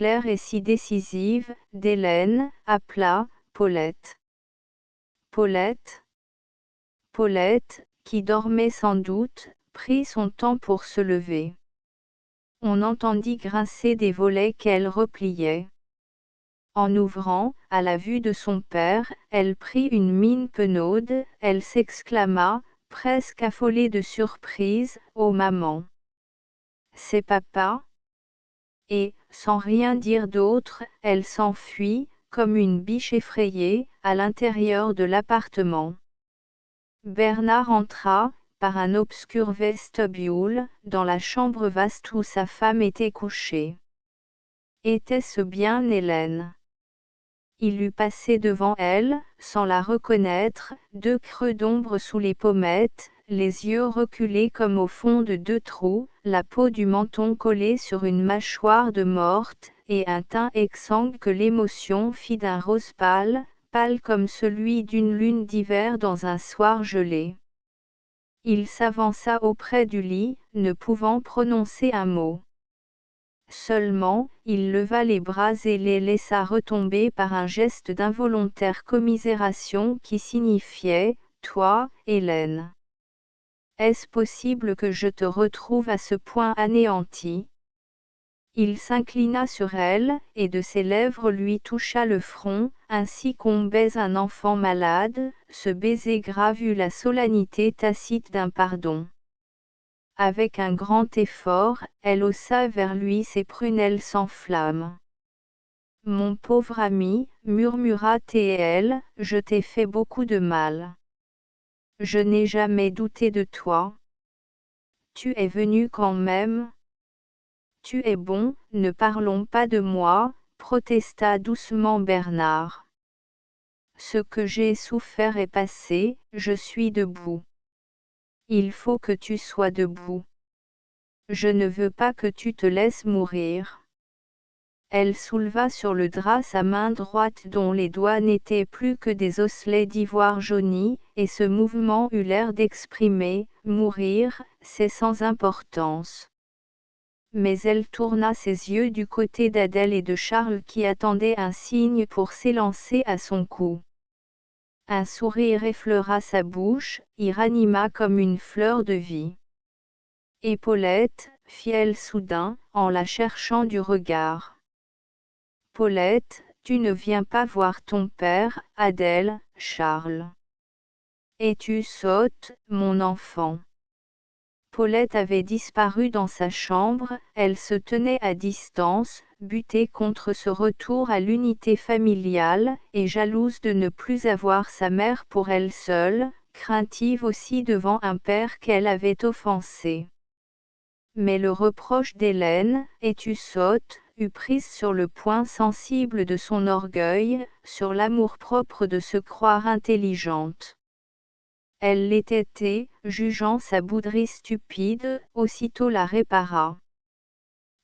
claire et si décisive, d'Hélène, appela Paulette. Paulette, Paulette, qui dormait sans doute, prit son temps pour se lever. On entendit grincer des volets qu'elle repliait. En ouvrant, à la vue de son père, elle prit une mine penaude, elle s'exclama, presque affolée de surprise, « Oh maman! C'est papa ?» Et, sans rien dire d'autre, elle s'enfuit, comme une biche effrayée, à l'intérieur de l'appartement. Bernard entra, par un obscur vestibule, dans la chambre vaste où sa femme était couchée. Était-ce bien Hélène? Il eût passé devant elle, sans la reconnaître, deux creux d'ombre sous les pommettes, les yeux reculés comme au fond de deux trous, la peau du menton collée sur une mâchoire de morte, et un teint exsangue que l'émotion fit d'un rose pâle, pâle comme celui d'une lune d'hiver dans un soir gelé. Il s'avança auprès du lit, ne pouvant prononcer un mot. Seulement, il leva les bras et les laissa retomber par un geste d'involontaire commisération qui signifiait « Toi, Hélène. Est-ce possible que je te retrouve à ce point anéantie ?» Il s'inclina sur elle, et de ses lèvres lui toucha le front, ainsi qu'on baise un enfant malade, ce baiser grave eut la solennité tacite d'un pardon. Avec un grand effort, elle haussa vers lui ses prunelles sans flamme. « Mon pauvre ami, murmura-t-elle, je t'ai fait beaucoup de mal. Je n'ai jamais douté de toi. Tu es venu quand même. Tu es bon, ne parlons pas de moi, protesta doucement Bernard. Ce que j'ai souffert est passé, je suis debout. Il faut que tu sois debout. Je ne veux pas que tu te laisses mourir. » Elle souleva sur le drap sa main droite dont les doigts n'étaient plus que des osselets d'ivoire jauni, et ce mouvement eut l'air d'exprimer « mourir, c'est sans importance ». Mais elle tourna ses yeux du côté d'Adèle et de Charles qui attendaient un signe pour s'élancer à son cou. Un sourire effleura sa bouche, y ranima comme une fleur de vie. « Et Paulette, fit-elle soudain, en la cherchant du regard. « Paulette, tu ne viens pas voir ton père, Adèle, Charles. Et tu sautes, mon enfant. » Paulette avait disparu dans sa chambre, elle se tenait à distance, butée contre ce retour à l'unité familiale, et jalouse de ne plus avoir sa mère pour elle seule, craintive aussi devant un père qu'elle avait offensé. Mais le reproche d'Hélène, « et tu sautes », eut prise sur le point sensible de son orgueil, sur l'amour-propre de se croire intelligente. Elle l'était, jugeant sa bouderie stupide, aussitôt la répara.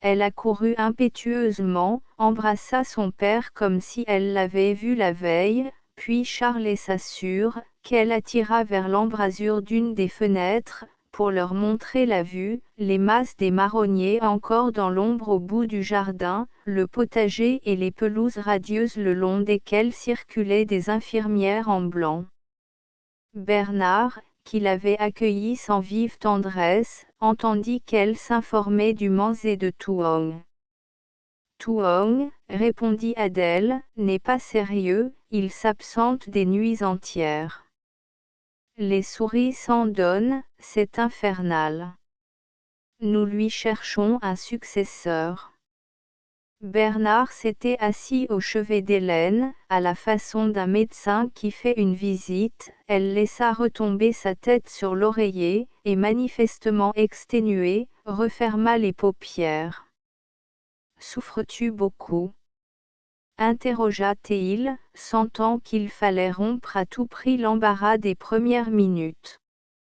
Elle accourut impétueusement, embrassa son père comme si elle l'avait vu la veille, puis Charles et sa sœur, qu'elle attira vers l'embrasure d'une des fenêtres, pour leur montrer la vue, les masses des marronniers encore dans l'ombre au bout du jardin, le potager et les pelouses radieuses le long desquelles circulaient des infirmières en blanc. Bernard, qui l'avait accueillie sans vive tendresse, entendit qu'elle s'informait du Mans et de Thuong. « Thuong, répondit Adèle, n'est pas sérieux, il s'absente des nuits entières. Les souris s'en donnent, c'est infernal. Nous lui cherchons un successeur. » Bernard s'était assis au chevet d'Hélène, à la façon d'un médecin qui fait une visite, elle laissa retomber sa tête sur l'oreiller, et manifestement exténuée, referma les paupières. « Souffres-tu beaucoup ? » interrogea-t-il, sentant qu'il fallait rompre à tout prix l'embarras des premières minutes.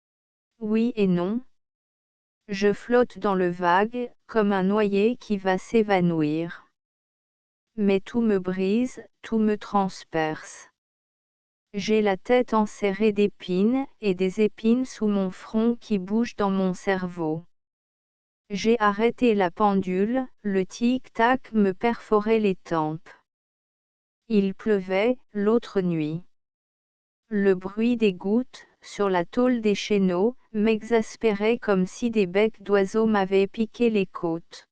« Oui et non. Je flotte dans le vague, comme un noyé qui va s'évanouir. Mais tout me brise, tout me transperce. J'ai la tête enserrée d'épines, et des épines sous mon front qui bougent dans mon cerveau. J'ai arrêté la pendule, le tic-tac me perforait les tempes. Il pleuvait, l'autre nuit. Le bruit des gouttes, sur la tôle des chéneaux, m'exaspérait comme si des becs d'oiseaux m'avaient piqué les côtes.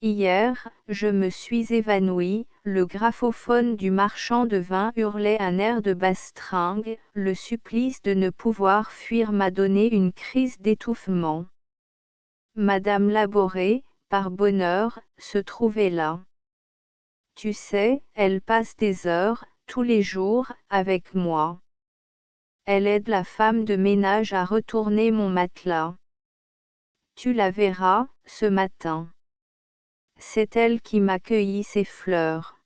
Hier, je me suis évanouie, le graphophone du marchand de vin hurlait un air de bastringue, le supplice de ne pouvoir fuir m'a donné une crise d'étouffement. Madame Laboré, par bonheur, se trouvait là. Tu sais, elle passe des heures, tous les jours, avec moi. Elle aide la femme de ménage à retourner mon matelas. Tu la verras, ce matin. C'est elle qui m'a cueilli ces fleurs.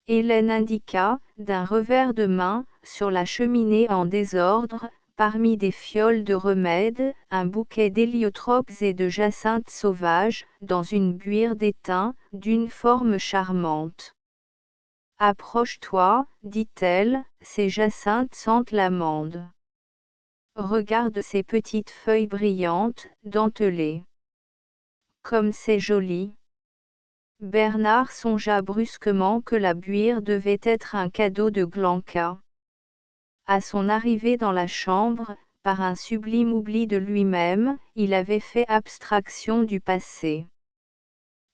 Hélène indiqua, d'un revers de main, sur la cheminée en désordre, parmi des fioles de remède, un bouquet d'héliotropes et de jacinthes sauvages, dans une buire d'étain, d'une forme charmante. Approche-toi, dit-elle, ces jacinthes sentent l'amande. Regarde ces petites feuilles brillantes, dentelées. Comme c'est joli. Bernard songea brusquement que la buire devait être un cadeau de Glanca. À son arrivée dans la chambre, par un sublime oubli de lui-même, il avait fait abstraction du passé.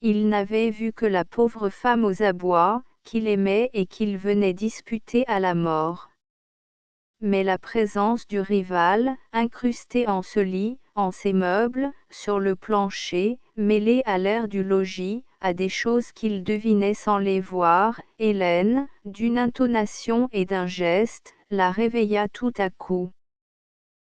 Il n'avait vu que la pauvre femme aux abois, qu'il aimait et qu'il venait disputer à la mort. Mais la présence du rival, incrusté en ce lit, en ces meubles, sur le plancher, mêlée à l'air du logis, à des choses qu'il devinait sans les voir, Hélène, d'une intonation et d'un geste, la réveilla tout à coup.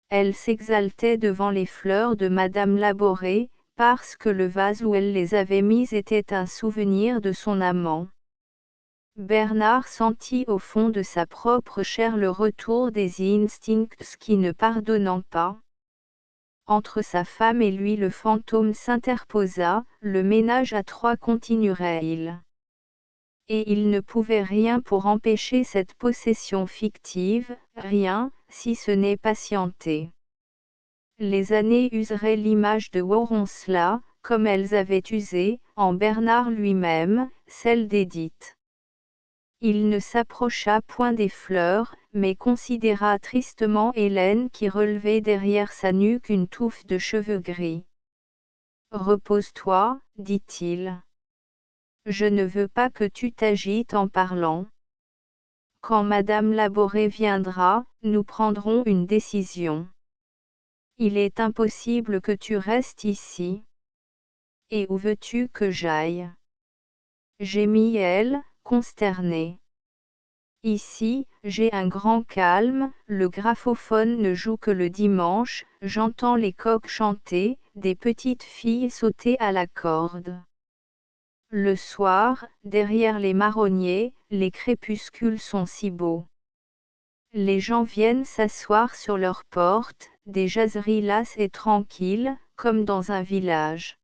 Elle s'exaltait devant les fleurs de Madame Laboré, parce que le vase où elle les avait mises était un souvenir de son amant. Bernard sentit au fond de sa propre chair le retour des instincts qui ne pardonnant pas. Entre sa femme et lui le fantôme s'interposa, le ménage à trois continuerait-il. Et il ne pouvait rien pour empêcher cette possession fictive, rien, si ce n'est patienter. Les années useraient l'image de Woronslaw, comme elles avaient usé, en Bernard lui-même, celle d'Édith. Il ne s'approcha point des fleurs, mais considéra tristement Hélène qui relevait derrière sa nuque une touffe de cheveux gris. « Repose-toi, dit-il. Je ne veux pas que tu t'agites en parlant. Quand Madame Laboré viendra, nous prendrons une décision. Il est impossible que tu restes ici. Et où veux-tu que j'aille ? Gémit-elle, consternée. Ici, j'ai un grand calme, le graphophone ne joue que le dimanche, j'entends les coqs chanter, des petites filles sauter à la corde. Le soir, derrière les marronniers, les crépuscules sont si beaux. Les gens viennent s'asseoir sur leurs portes, des jaseries lasses et tranquilles, comme dans un village.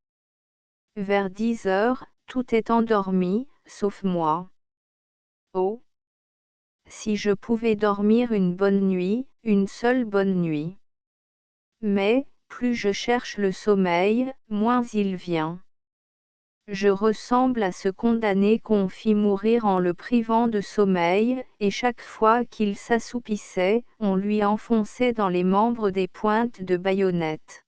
Vers 10 heures, tout est endormi, sauf moi. Oh! Si je pouvais dormir une bonne nuit, une seule bonne nuit. Mais, plus je cherche le sommeil, moins il vient. Je ressemble à ce condamné qu'on fit mourir en le privant de sommeil, et chaque fois qu'il s'assoupissait, on lui enfonçait dans les membres des pointes de baïonnette.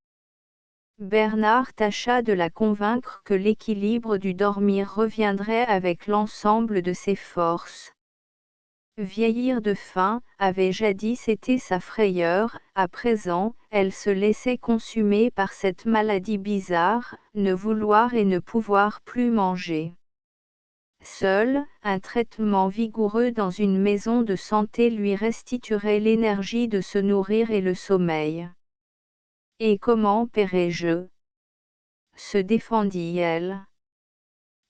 Bernard tâcha de la convaincre que l'équilibre du dormir reviendrait avec l'ensemble de ses forces. Vieillir de faim, avait jadis été sa frayeur, à présent, elle se laissait consumer par cette maladie bizarre, ne vouloir et ne pouvoir plus manger. Seul, un traitement vigoureux dans une maison de santé lui restituerait l'énergie de se nourrir et le sommeil. Et comment paierai-je ? Se défendit-elle.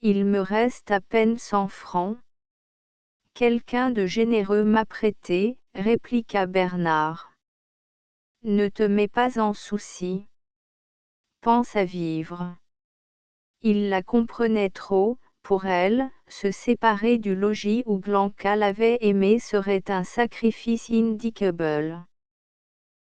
Il me reste à peine 100 francs. Quelqu'un de généreux m'a prêté, répliqua Bernard. Ne te mets pas en souci. Pense à vivre. Il la comprenait trop, pour elle, se séparer du logis où Glanca l'avait aimé serait un sacrifice indicable.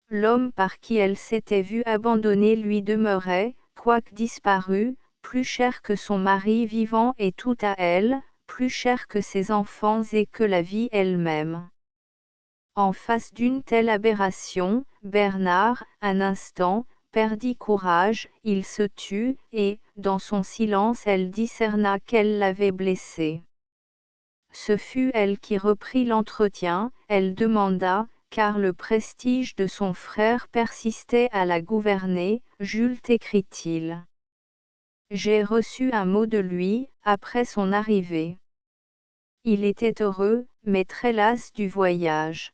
L'homme par qui elle s'était vue abandonnée lui demeurait, quoique disparu, plus cher que son mari vivant et tout à elle, plus cher que ses enfants et que la vie elle-même. En face d'une telle aberration, Bernard, un instant, perdit courage, il se tut, et, dans son silence elle discerna qu'elle l'avait blessé. Ce fut elle qui reprit l'entretien, elle demanda, car le prestige de son frère persistait à la gouverner, Jules t'écrit-il. J'ai reçu un mot de lui, après son arrivée. Il était heureux, mais très las du voyage.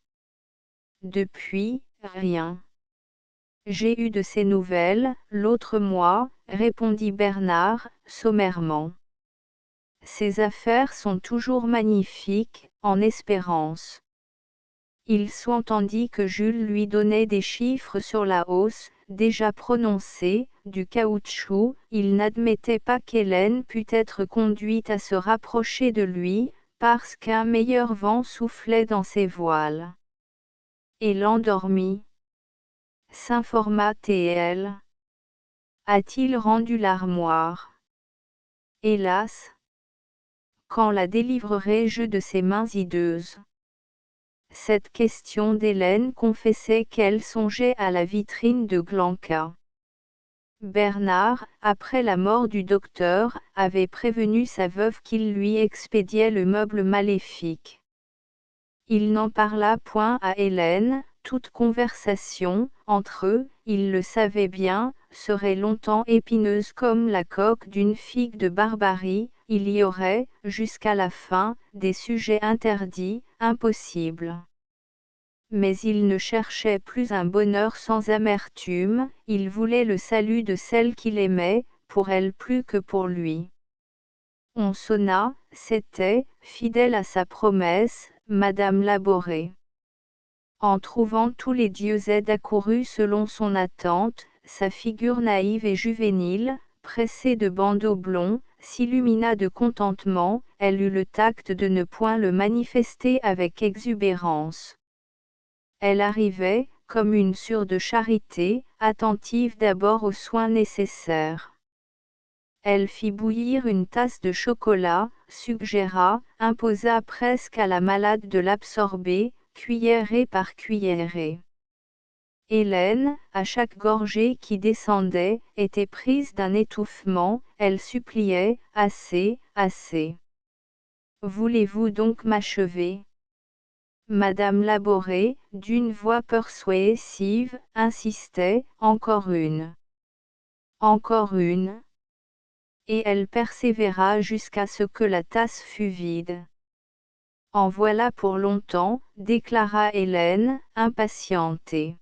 Depuis, rien. J'ai eu de ses nouvelles, l'autre mois, répondit Bernard, sommairement. Ses affaires sont toujours magnifiques, en espérance. Il s'entendit que Jules lui donnait des chiffres sur la hausse, déjà prononcée, du caoutchouc. Il n'admettait pas qu'Hélène pût être conduite à se rapprocher de lui, parce qu'un meilleur vent soufflait dans ses voiles. Et l'endormit. S'informa T.L. A-t-il rendu l'armoire? Hélas! Quand la délivrerai-je de ses mains hideuses? Cette question d'Hélène confessait qu'elle songeait à la vitrine de Glanca. Bernard, après la mort du docteur, avait prévenu sa veuve qu'il lui expédiait le meuble maléfique. Il n'en parla point à Hélène, toute conversation, entre eux, il le savait bien, serait longtemps épineuse comme la coque d'une figue de Barbarie, il y aurait, jusqu'à la fin, des sujets interdits, impossibles. Mais il ne cherchait plus un bonheur sans amertume, il voulait le salut de celle qu'il aimait, pour elle plus que pour lui. On sonna, c'était, fidèle à sa promesse, Madame Laboré. En trouvant tous les dieux-aides accourus selon son attente, sa figure naïve et juvénile, pressée de bandeaux blonds, s'illumina de contentement, elle eut le tact de ne point le manifester avec exubérance. Elle arrivait, comme une sœur de charité, attentive d'abord aux soins nécessaires. Elle fit bouillir une tasse de chocolat, suggéra, imposa presque à la malade de l'absorber, cuillerée par cuillerée. Hélène, à chaque gorgée qui descendait, était prise d'un étouffement, elle suppliait, assez, assez. Voulez-vous donc m'achever? Madame Laboré, d'une voix persuasive, insistait, encore une. Encore une. Et elle persévéra jusqu'à ce que la tasse fût vide. En voilà pour longtemps, déclara Hélène, impatientée.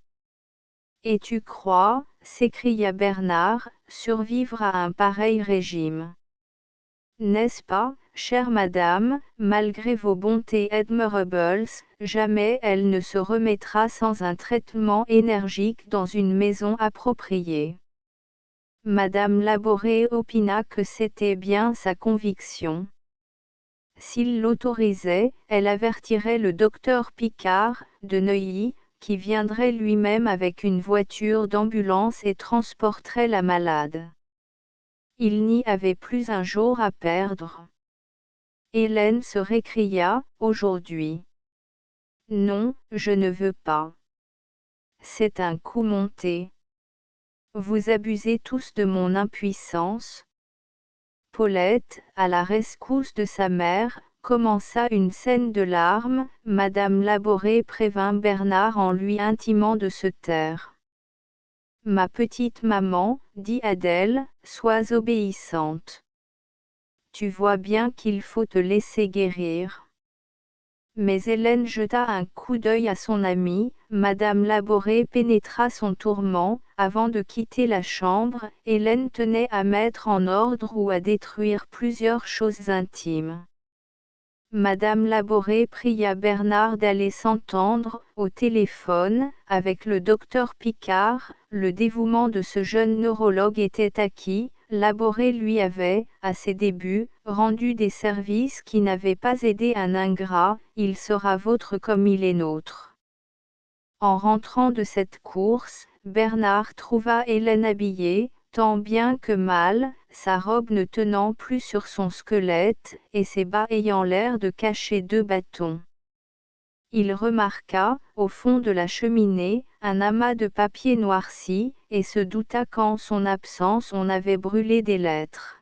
Et tu crois, s'écria Bernard, survivre à un pareil régime? N'est-ce pas, chère madame, malgré vos bontés admirables, jamais elle ne se remettra sans un traitement énergique dans une maison appropriée. Madame Laboré opina que c'était bien sa conviction. S'il l'autorisait, elle avertirait le docteur Picard, de Neuilly, qui viendrait lui-même avec une voiture d'ambulance et transporterait la malade. Il n'y avait plus un jour à perdre. Hélène se récria, aujourd'hui. Non, je ne veux pas. C'est un coup monté. Vous abusez tous de mon impuissance. Paulette, à la rescousse de sa mère, commença une scène de larmes. Madame Laboré prévint Bernard en lui intimant de se taire. Ma petite maman, dit Adèle, sois obéissante. Tu vois bien qu'il faut te laisser guérir. Mais Hélène jeta un coup d'œil à son amie, Madame Laboré pénétra son tourment, avant de quitter la chambre, Hélène tenait à mettre en ordre ou à détruire plusieurs choses intimes. Madame Laboré pria Bernard d'aller s'entendre, au téléphone, avec le docteur Picard, le dévouement de ce jeune neurologue était acquis, Laboré lui avait, à ses débuts, rendu des services qui n'avaient pas aidé un ingrat, il sera vôtre comme il est nôtre. En rentrant de cette course, Bernard trouva Hélène habillée, tant bien que mal, sa robe ne tenant plus sur son squelette, et ses bas ayant l'air de cacher 2 bâtons. Il remarqua, au fond de la cheminée, un amas de papier noirci, et se douta qu'en son absence on avait brûlé des lettres.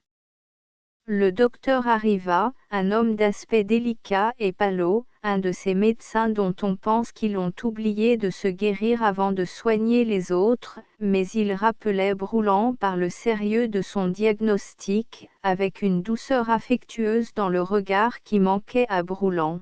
Le docteur arriva, un homme d'aspect délicat et palot, un de ces médecins dont on pense qu'ils ont oublié de se guérir avant de soigner les autres, mais il rappelait Broulant par le sérieux de son diagnostic, avec une douceur affectueuse dans le regard qui manquait à Broulant.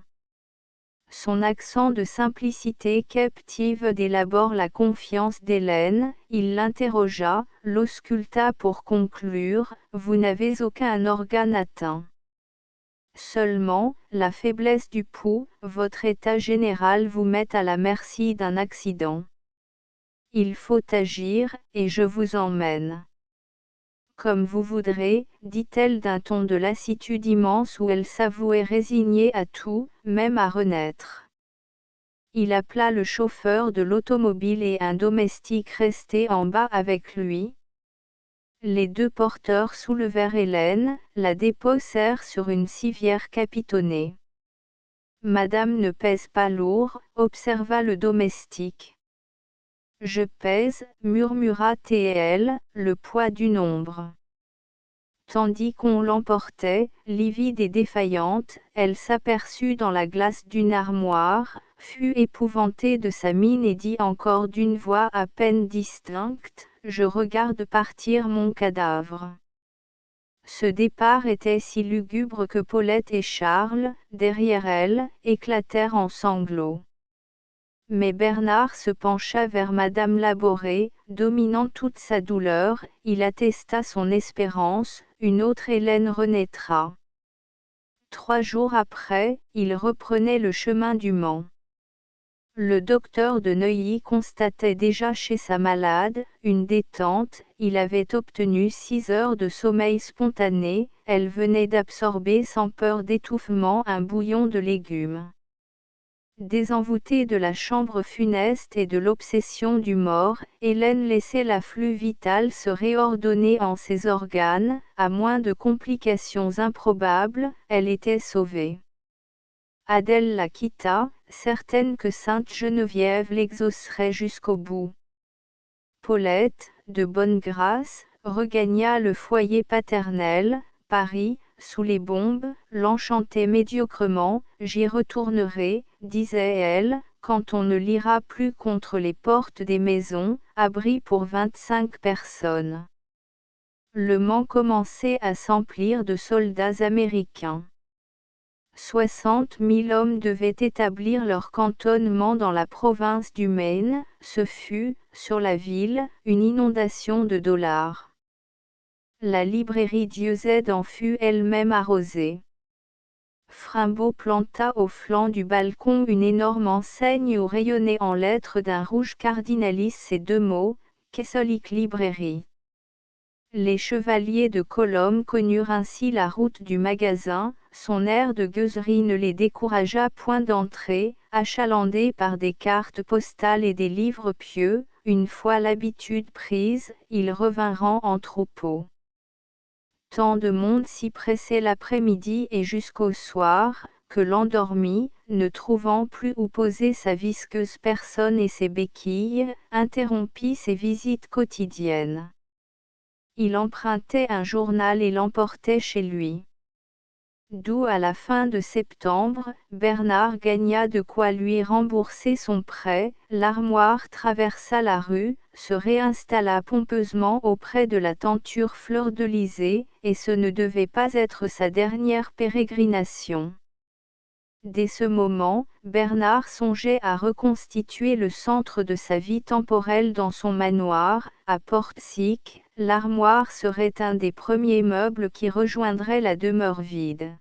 Son accent de simplicité captive dès l'abord la confiance d'Hélène, il l'interrogea, l'ausculta pour conclure, « Vous n'avez aucun organe atteint. Seulement, la faiblesse du pouls, votre état général vous met à la merci d'un accident. Il faut agir, et je vous emmène. » Comme vous voudrez, dit-elle d'un ton de lassitude immense où elle s'avouait résignée à tout, même à renaître. Il appela le chauffeur de l'automobile et un domestique resté en bas avec lui. Les 2 porteurs soulevèrent Hélène, la déposèrent sur une civière capitonnée. « Madame ne pèse pas lourd, observa le domestique. « Je pèse, murmura T.L., le poids du nombre. » Tandis qu'on l'emportait, livide et défaillante, elle s'aperçut dans la glace d'une armoire, fut épouvantée de sa mine et dit encore d'une voix à peine distincte, « Je regarde partir mon cadavre. » Ce départ était si lugubre que Paulette et Charles, derrière elle, éclatèrent en sanglots. Mais Bernard se pencha vers Madame Laboré, dominant toute sa douleur, il attesta son espérance, une autre Hélène renaîtra. 3 jours après, il reprenait le chemin du Mans. Le docteur de Neuilly constatait déjà chez sa malade, une détente, il avait obtenu 6 heures de sommeil spontané, elle venait d'absorber sans peur d'étouffement un bouillon de légumes. Désenvoûtée de la chambre funeste et de l'obsession du mort, Hélène laissait l'afflux vital se réordonner en ses organes, à moins de complications improbables, elle était sauvée. Adèle la quitta, certaine que Sainte Geneviève l'exaucerait jusqu'au bout. Paulette, de bonne grâce, regagna le foyer paternel. Paris, sous les bombes, l'enchantait médiocrement, « J'y retournerai, disait-elle, quand on ne lira plus contre les portes des maisons, abri pour 25 personnes. » Le Mans commençait à s'emplir de soldats américains. 60 000 hommes devaient établir leur cantonnement dans la province du Maine, ce fut, sur la ville, une inondation de dollars. La librairie Dieuze en fut elle-même arrosée. Frimbault planta au flanc du balcon une énorme enseigne où rayonnaient en lettres d'un rouge cardinalis ces 2 mots, Catholic Librairie. Les chevaliers de Colombe connurent ainsi la route du magasin, son air de gueuserie ne les découragea point d'entrer, achalandés par des cartes postales et des livres pieux, une fois l'habitude prise, ils revinrent en troupeau. Tant de monde s'y pressait l'après-midi et jusqu'au soir, que l'endormi, ne trouvant plus où poser sa visqueuse personne et ses béquilles, interrompit ses visites quotidiennes. Il empruntait un journal et l'emportait chez lui. D'où à la fin de septembre, Bernard gagna de quoi lui rembourser son prêt, l'armoire traversa la rue, se réinstalla pompeusement auprès de la tenture fleur-de-lysée, et ce ne devait pas être sa dernière pérégrination. Dès ce moment, Bernard songeait à reconstituer le centre de sa vie temporelle dans son manoir, à Portsic. L'armoire serait un des premiers meubles qui rejoindrait la demeure vide.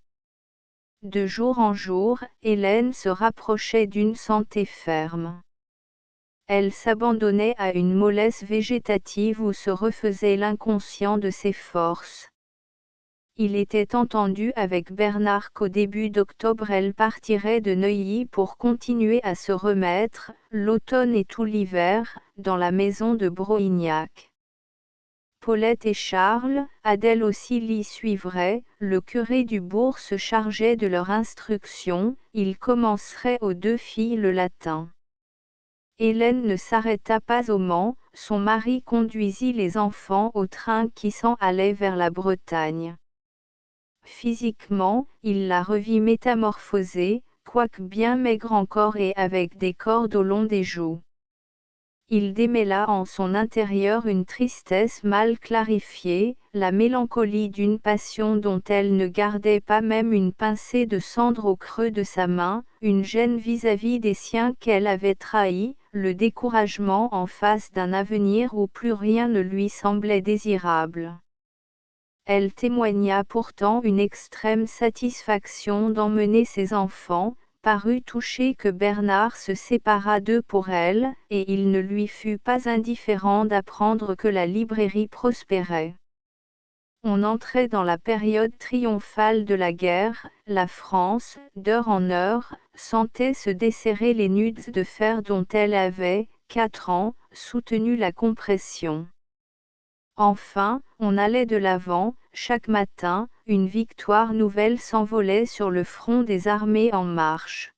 De jour en jour, Hélène se rapprochait d'une santé ferme. Elle s'abandonnait à une mollesse végétative où se refaisait l'inconscient de ses forces. Il était entendu avec Bernard qu'au début d'octobre elle partirait de Neuilly pour continuer à se remettre, l'automne et tout l'hiver, dans la maison de Broignac. Paulette et Charles, Adèle aussi l'y suivrait, le curé du bourg se chargeait de leur instruction, il commencerait aux deux filles le latin. Hélène ne s'arrêta pas au Mans, son mari conduisit les enfants au train qui s'en allait vers la Bretagne. Physiquement, il la revit métamorphosée, quoique bien maigre encore et avec des cordes au long des joues. Il démêla en son intérieur une tristesse mal clarifiée, la mélancolie d'une passion dont elle ne gardait pas même une pincée de cendre au creux de sa main, une gêne vis-à-vis des siens qu'elle avait trahis, le découragement en face d'un avenir où plus rien ne lui semblait désirable. Elle témoigna pourtant une extrême satisfaction d'emmener ses enfants, parut touché que Bernard se séparât d'eux pour elle, et il ne lui fut pas indifférent d'apprendre que la librairie prospérait. On entrait dans la période triomphale de la guerre, la France, d'heure en heure, sentait se desserrer les nudes de fer dont elle avait, 4 ans, soutenu la compression. Enfin, on allait de l'avant, chaque matin, une victoire nouvelle s'envolait sur le front des armées en marche.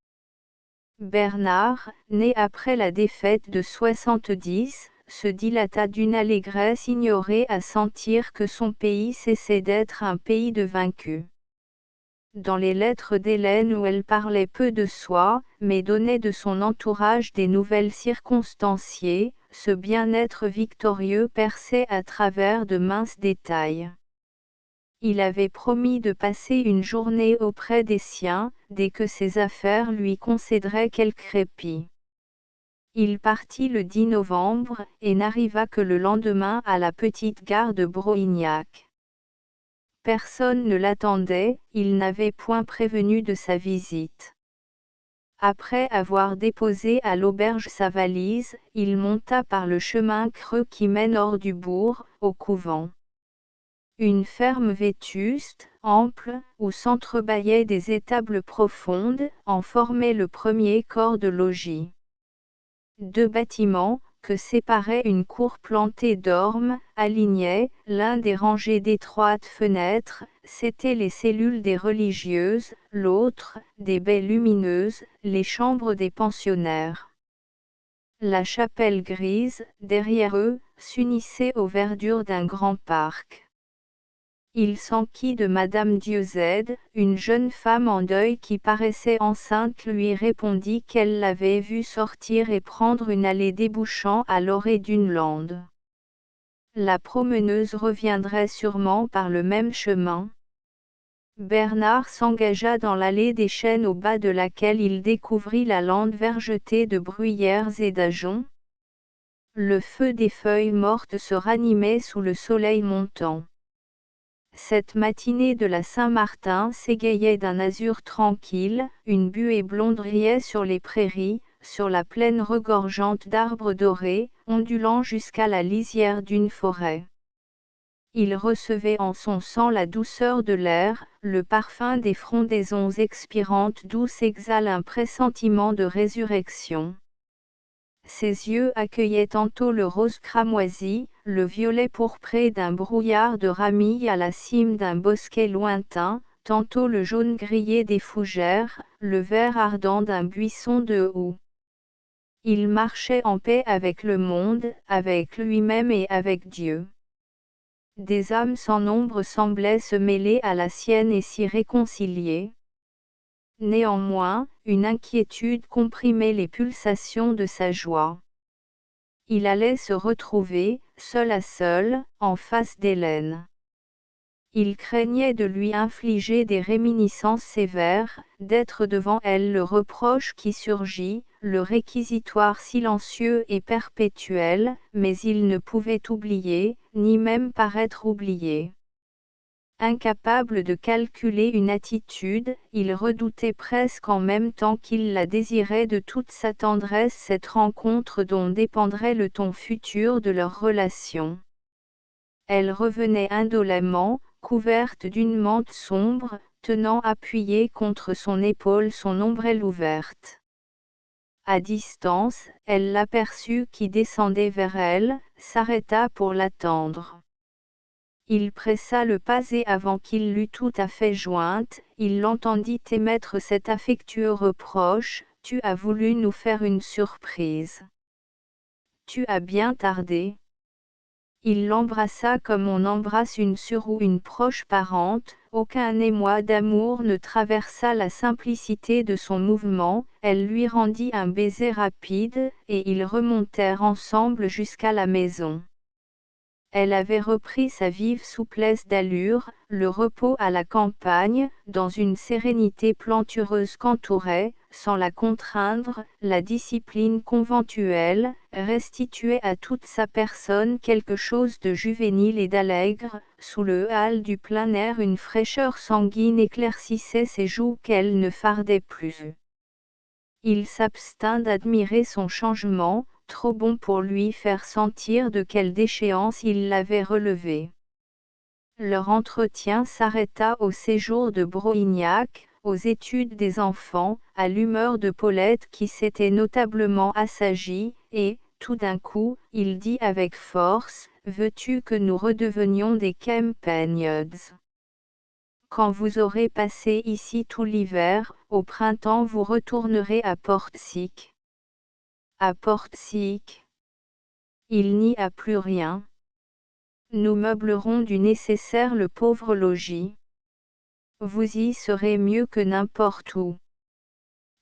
Bernard, né après la défaite de 70, se dilata d'une allégresse ignorée à sentir que son pays cessait d'être un pays de vaincus. Dans les lettres d'Hélène où elle parlait peu de soi, mais donnait de son entourage des nouvelles circonstanciées, ce bien-être victorieux perçait à travers de minces détails. Il avait promis de passer une journée auprès des siens, dès que ses affaires lui concéderaient quelque répit. Il partit le 10 novembre, et n'arriva que le lendemain à la petite gare de Broignac. Personne ne l'attendait, il n'avait point prévenu de sa visite. Après avoir déposé à l'auberge sa valise, il monta par le chemin creux qui mène hors du bourg, au couvent. Une ferme vétuste, ample, où s'entrebâillaient des étables profondes, en formait le premier corps de logis. 2 bâtiments, que séparait une cour plantée d'ormes, alignaient, l'un des rangées d'étroites fenêtres, c'étaient les cellules des religieuses, l'autre, des baies lumineuses, les chambres des pensionnaires. La chapelle grise, derrière eux, s'unissait aux verdures d'un grand parc. Il s'enquit de Madame Dieuzède, une jeune femme en deuil qui paraissait enceinte lui répondit qu'elle l'avait vue sortir et prendre une allée débouchant à l'orée d'une lande. La promeneuse reviendrait sûrement par le même chemin. Bernard s'engagea dans l'allée des chênes au bas de laquelle il découvrit la lande vergetée de bruyères et d'ajoncs. Le feu des feuilles mortes se ranimait sous le soleil montant. Cette matinée de la Saint-Martin s'égayait d'un azur tranquille, une buée blonde riait sur les prairies, sur la plaine regorgeante d'arbres dorés, ondulant jusqu'à la lisière d'une forêt. Il recevait en son sang la douceur de l'air, le parfum des frondaisons expirantes d'où s'exhale un pressentiment de résurrection. Ses yeux accueillaient tantôt le rose cramoisi, le violet pourpré d'un brouillard de ramilles à la cime d'un bosquet lointain, tantôt le jaune grillé des fougères, le vert ardent d'un buisson de houx. Il marchait en paix avec le monde, avec lui-même et avec Dieu. Des âmes sans nombre semblaient se mêler à la sienne et s'y réconcilier. Néanmoins, une inquiétude comprimait les pulsations de sa joie. Il allait se retrouver, seul à seul, en face d'Hélène. Il craignait de lui infliger des réminiscences sévères, d'être devant elle le reproche qui surgit, le réquisitoire silencieux et perpétuel, mais il ne pouvait oublier, ni même paraître oublié. Incapable de calculer une attitude, il redoutait presque en même temps qu'il la désirait de toute sa tendresse cette rencontre dont dépendrait le ton futur de leur relation. Elle revenait indolemment, couverte d'une mante sombre, tenant appuyée contre son épaule son ombrelle ouverte. À distance, elle l'aperçut qui descendait vers elle, s'arrêta pour l'attendre. Il pressa le pas et avant qu'il l'eût tout à fait jointe, il l'entendit émettre cet affectueux reproche: « Tu as voulu nous faire une surprise. Tu as bien tardé. » Il l'embrassa comme on embrasse une sœur ou une proche parente, aucun émoi d'amour ne traversa la simplicité de son mouvement, elle lui rendit un baiser rapide, et ils remontèrent ensemble jusqu'à la maison. Elle avait repris sa vive souplesse d'allure, le repos à la campagne, dans une sérénité plantureuse qu'entourait, sans la contraindre, la discipline conventuelle, restituait à toute sa personne quelque chose de juvénile et d'allègre, sous le hâle du plein air une fraîcheur sanguine éclaircissait ses joues qu'elle ne fardait plus. Il s'abstint d'admirer son changement, trop bon pour lui faire sentir de quelle déchéance il l'avait relevé. Leur entretien s'arrêta au séjour de Broignac, aux études des enfants, à l'humeur de Paulette qui s'était notablement assagie, et, tout d'un coup, il dit avec force: « Veux-tu que nous redevenions des Campagnols ? Quand vous aurez passé ici tout l'hiver, au printemps vous retournerez à Portsic. » À Portsic. Il n'y a plus rien. Nous meublerons du nécessaire le pauvre logis. Vous y serez mieux que n'importe où.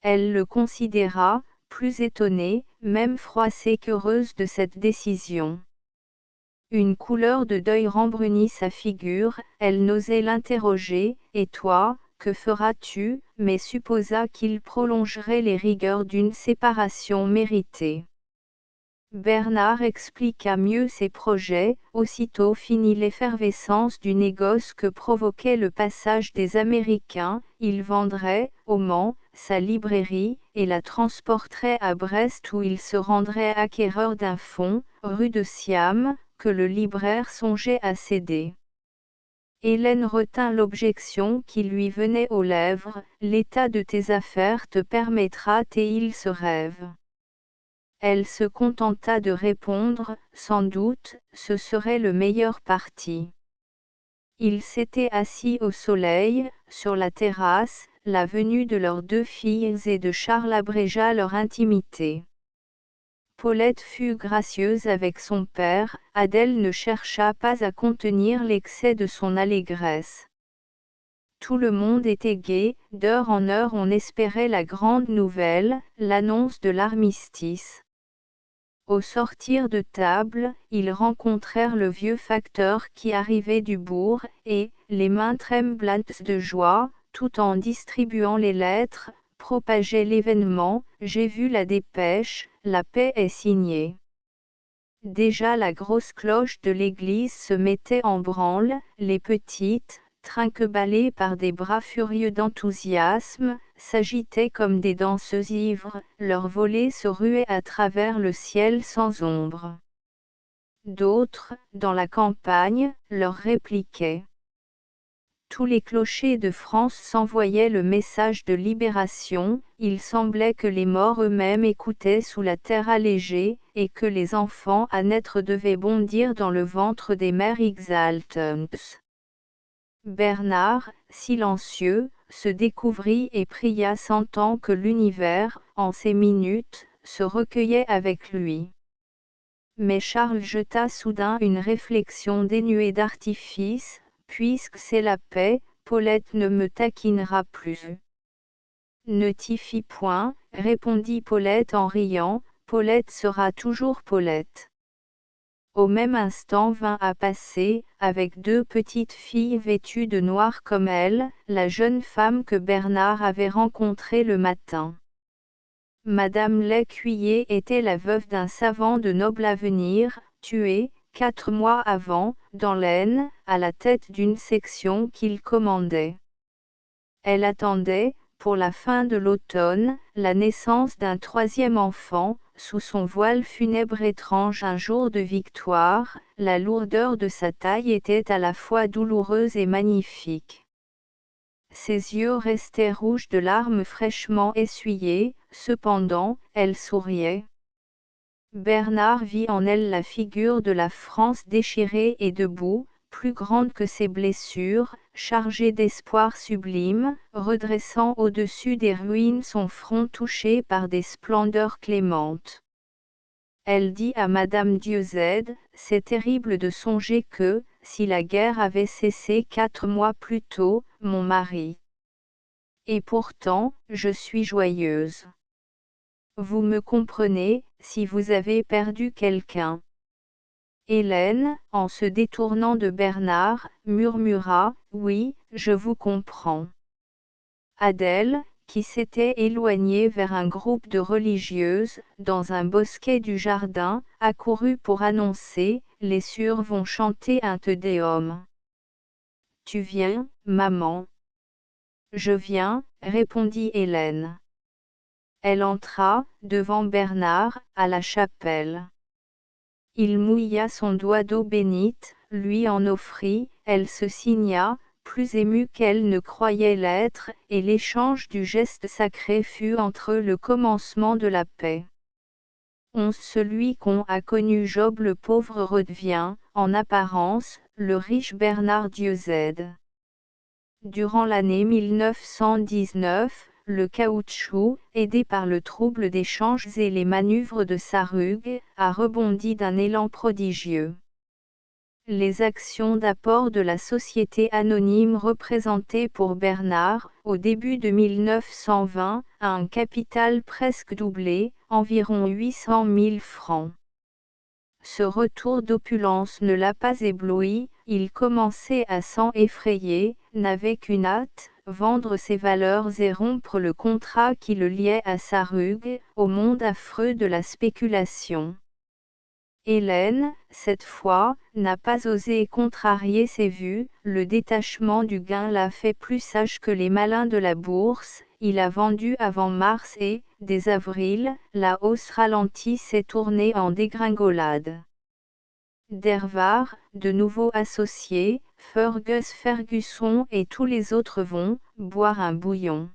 Elle le considéra, plus étonnée, même froissée qu'heureuse de cette décision. Une couleur de deuil rembrunit sa figure, elle n'osait l'interroger. « Et toi, que feras-tu » mais supposa qu'il prolongerait les rigueurs d'une séparation méritée. Bernard expliqua mieux ses projets, aussitôt finie l'effervescence du négoce que provoquait le passage des Américains, il vendrait, au Mans, sa librairie, et la transporterait à Brest où il se rendrait acquéreur d'un fonds, rue de Siam, que le libraire songeait à céder. Hélène retint l'objection qui lui venait aux lèvres: « L'état de tes affaires te permettra et il se rêve. » Elle se contenta de répondre: « Sans doute, ce serait le meilleur parti. » Ils s'étaient assis au soleil, sur la terrasse, la venue de leurs 2 filles et de Charles abrégea leur intimité. Paulette fut gracieuse avec son père, Adèle ne chercha pas à contenir l'excès de son allégresse. Tout le monde était gai, d'heure en heure on espérait la grande nouvelle, l'annonce de l'armistice. Au sortir de table, ils rencontrèrent le vieux facteur qui arrivait du bourg, et, les mains tremblantes de joie, tout en distribuant les lettres, propageait l'événement: « J'ai vu la dépêche, la paix est signée. » Déjà la grosse cloche de l'église se mettait en branle, les petites, trinqueballées par des bras furieux d'enthousiasme, s'agitaient comme des danseuses ivres, leurs volets se ruaient à travers le ciel sans ombre. D'autres, dans la campagne, leur répliquaient. Tous les clochers de France s'envoyaient le message de libération, il semblait que les morts eux-mêmes écoutaient sous la terre allégée, et que les enfants à naître devaient bondir dans le ventre des mères exaltantes. Bernard, silencieux, se découvrit et pria sentant que l'univers, en ces minutes, se recueillait avec lui. Mais Charles jeta soudain une réflexion dénuée d'artifice: « Puisque c'est la paix, Paulette ne me taquinera plus. » « Ne t'y fie point, » répondit Paulette en riant, « Paulette sera toujours Paulette. » Au même instant vint à passer, avec 2 petites filles vêtues de noir comme elle, la jeune femme que Bernard avait rencontrée le matin. Madame Lécuyer était la veuve d'un savant de noble avenir, tué, 4 mois avant, dans l'Aisne, à la tête d'une section qu'il commandait. Elle attendait, pour la fin de l'automne, la naissance d'un 3e enfant, sous son voile funèbre étrange un jour de victoire, la lourdeur de sa taille était à la fois douloureuse et magnifique. Ses yeux restaient rouges de larmes fraîchement essuyées, cependant, elle souriait. Bernard vit en elle la figure de la France déchirée et debout, plus grande que ses blessures, chargée d'espoir sublime, redressant au-dessus des ruines son front touché par des splendeurs clémentes. Elle dit à Madame Dieuze, c'est terrible de songer que, si la guerre avait cessé 4 mois plus tôt, mon mari. Et pourtant, je suis joyeuse. Vous me comprenez, si vous avez perdu quelqu'un. Hélène, en se détournant de Bernard, murmura, oui, je vous comprends. Adèle, qui s'était éloignée vers un groupe de religieuses, dans un bosquet du jardin, accourut pour annoncer, les sœurs vont chanter un Te Deum. Tu viens, maman? Je viens, répondit Hélène. Elle entra, devant Bernard, à la chapelle. Il mouilla son doigt d'eau bénite, lui en offrit, elle se signa, plus émue qu'elle ne croyait l'être, et l'échange du geste sacré fut entre eux le commencement de la paix. Celui qu'on a connu Job le pauvre redevient, en apparence, le riche Bernard Dieuze. Durant l'année 1919, le caoutchouc, aidé par le trouble des changes et les manœuvres de Sarrugue, a rebondi d'un élan prodigieux. Les actions d'apport de la société anonyme représentaient pour Bernard, au début de 1920, un capital presque doublé, environ 800 000 francs. Ce retour d'opulence ne l'a pas ébloui, il commençait à s'en effrayer, n'avait qu'une hâte, vendre ses valeurs et rompre le contrat qui le liait à Sarrugue, au monde affreux de la spéculation. Hélène, cette fois, n'a pas osé contrarier ses vues, le détachement du gain l'a fait plus sage que les malins de la bourse, il a vendu avant mars et, dès avril, la hausse ralentie s'est tournée en dégringolade. Dervard, de nouveau associé, Fergus Fergusson et tous les autres vont boire un bouillon.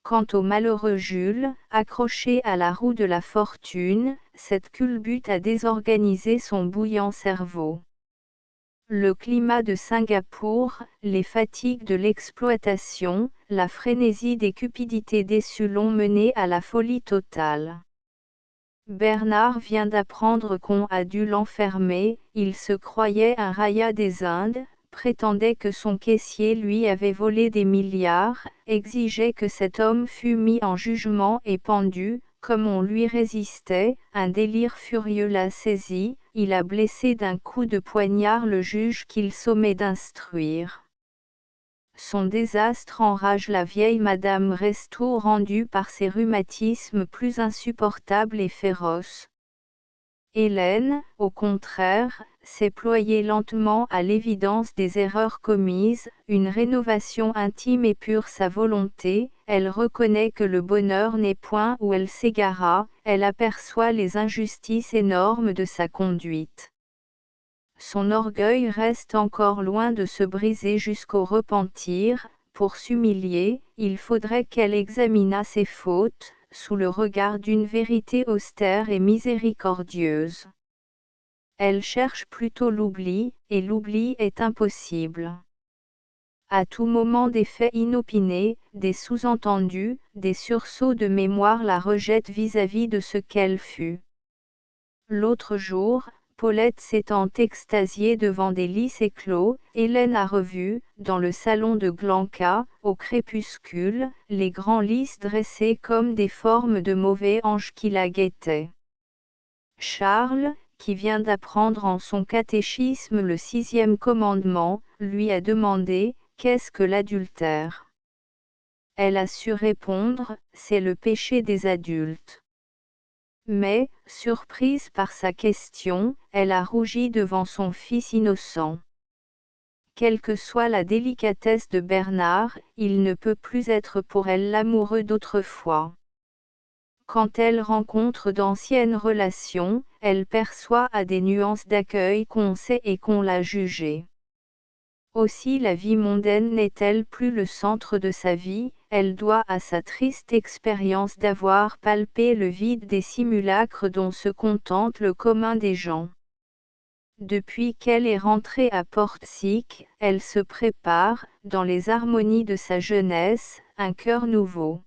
Quant au malheureux Jules, accroché à la roue de la fortune, cette culbute a désorganisé son bouillant cerveau. Le climat de Singapour, les fatigues de l'exploitation, la frénésie des cupidités déçues l'ont mené à la folie totale. Bernard vient d'apprendre qu'on a dû l'enfermer, il se croyait un raya des Indes, prétendait que son caissier lui avait volé des milliards, exigeait que cet homme fût mis en jugement et pendu, comme on lui résistait, un délire furieux l'a saisi, il a blessé d'un coup de poignard le juge qu'il sommait d'instruire. Son désastre enrage la vieille Madame Restaud rendue par ses rhumatismes plus insupportables et féroces. Hélène, au contraire, s'est ployée lentement à l'évidence des erreurs commises, une rénovation intime épure sa volonté, elle reconnaît que le bonheur n'est point où elle s'égara, elle aperçoit les injustices énormes de sa conduite. Son orgueil reste encore loin de se briser jusqu'au repentir, pour s'humilier, il faudrait qu'elle examinât ses fautes, sous le regard d'une vérité austère et miséricordieuse. Elle cherche plutôt l'oubli, et l'oubli est impossible. À tout moment des faits inopinés, des sous-entendus, des sursauts de mémoire la rejettent vis-à-vis de ce qu'elle fut. L'autre jour, Paulette s'étant extasiée devant des lys éclos, Hélène a revu, dans le salon de Glanca, au crépuscule, les grands lys dressés comme des formes de mauvais anges qui la guettaient. Charles, qui vient d'apprendre en son catéchisme le 6e commandement, lui a demandé « Qu'est-ce que l'adultère ?» Elle a su répondre « C'est le péché des adultes ». Mais, surprise par sa question, elle a rougi devant son fils innocent. Quelle que soit la délicatesse de Bernard, il ne peut plus être pour elle l'amoureux d'autrefois. Quand elle rencontre d'anciennes relations, elle perçoit à des nuances d'accueil qu'on sait et qu'on l'a jugé. Aussi la vie mondaine n'est-elle plus le centre de sa vie, elle doit à sa triste expérience d'avoir palpé le vide des simulacres dont se contente le commun des gens. Depuis qu'elle est rentrée à Portsic, elle se prépare, dans les harmonies de sa jeunesse, un cœur nouveau.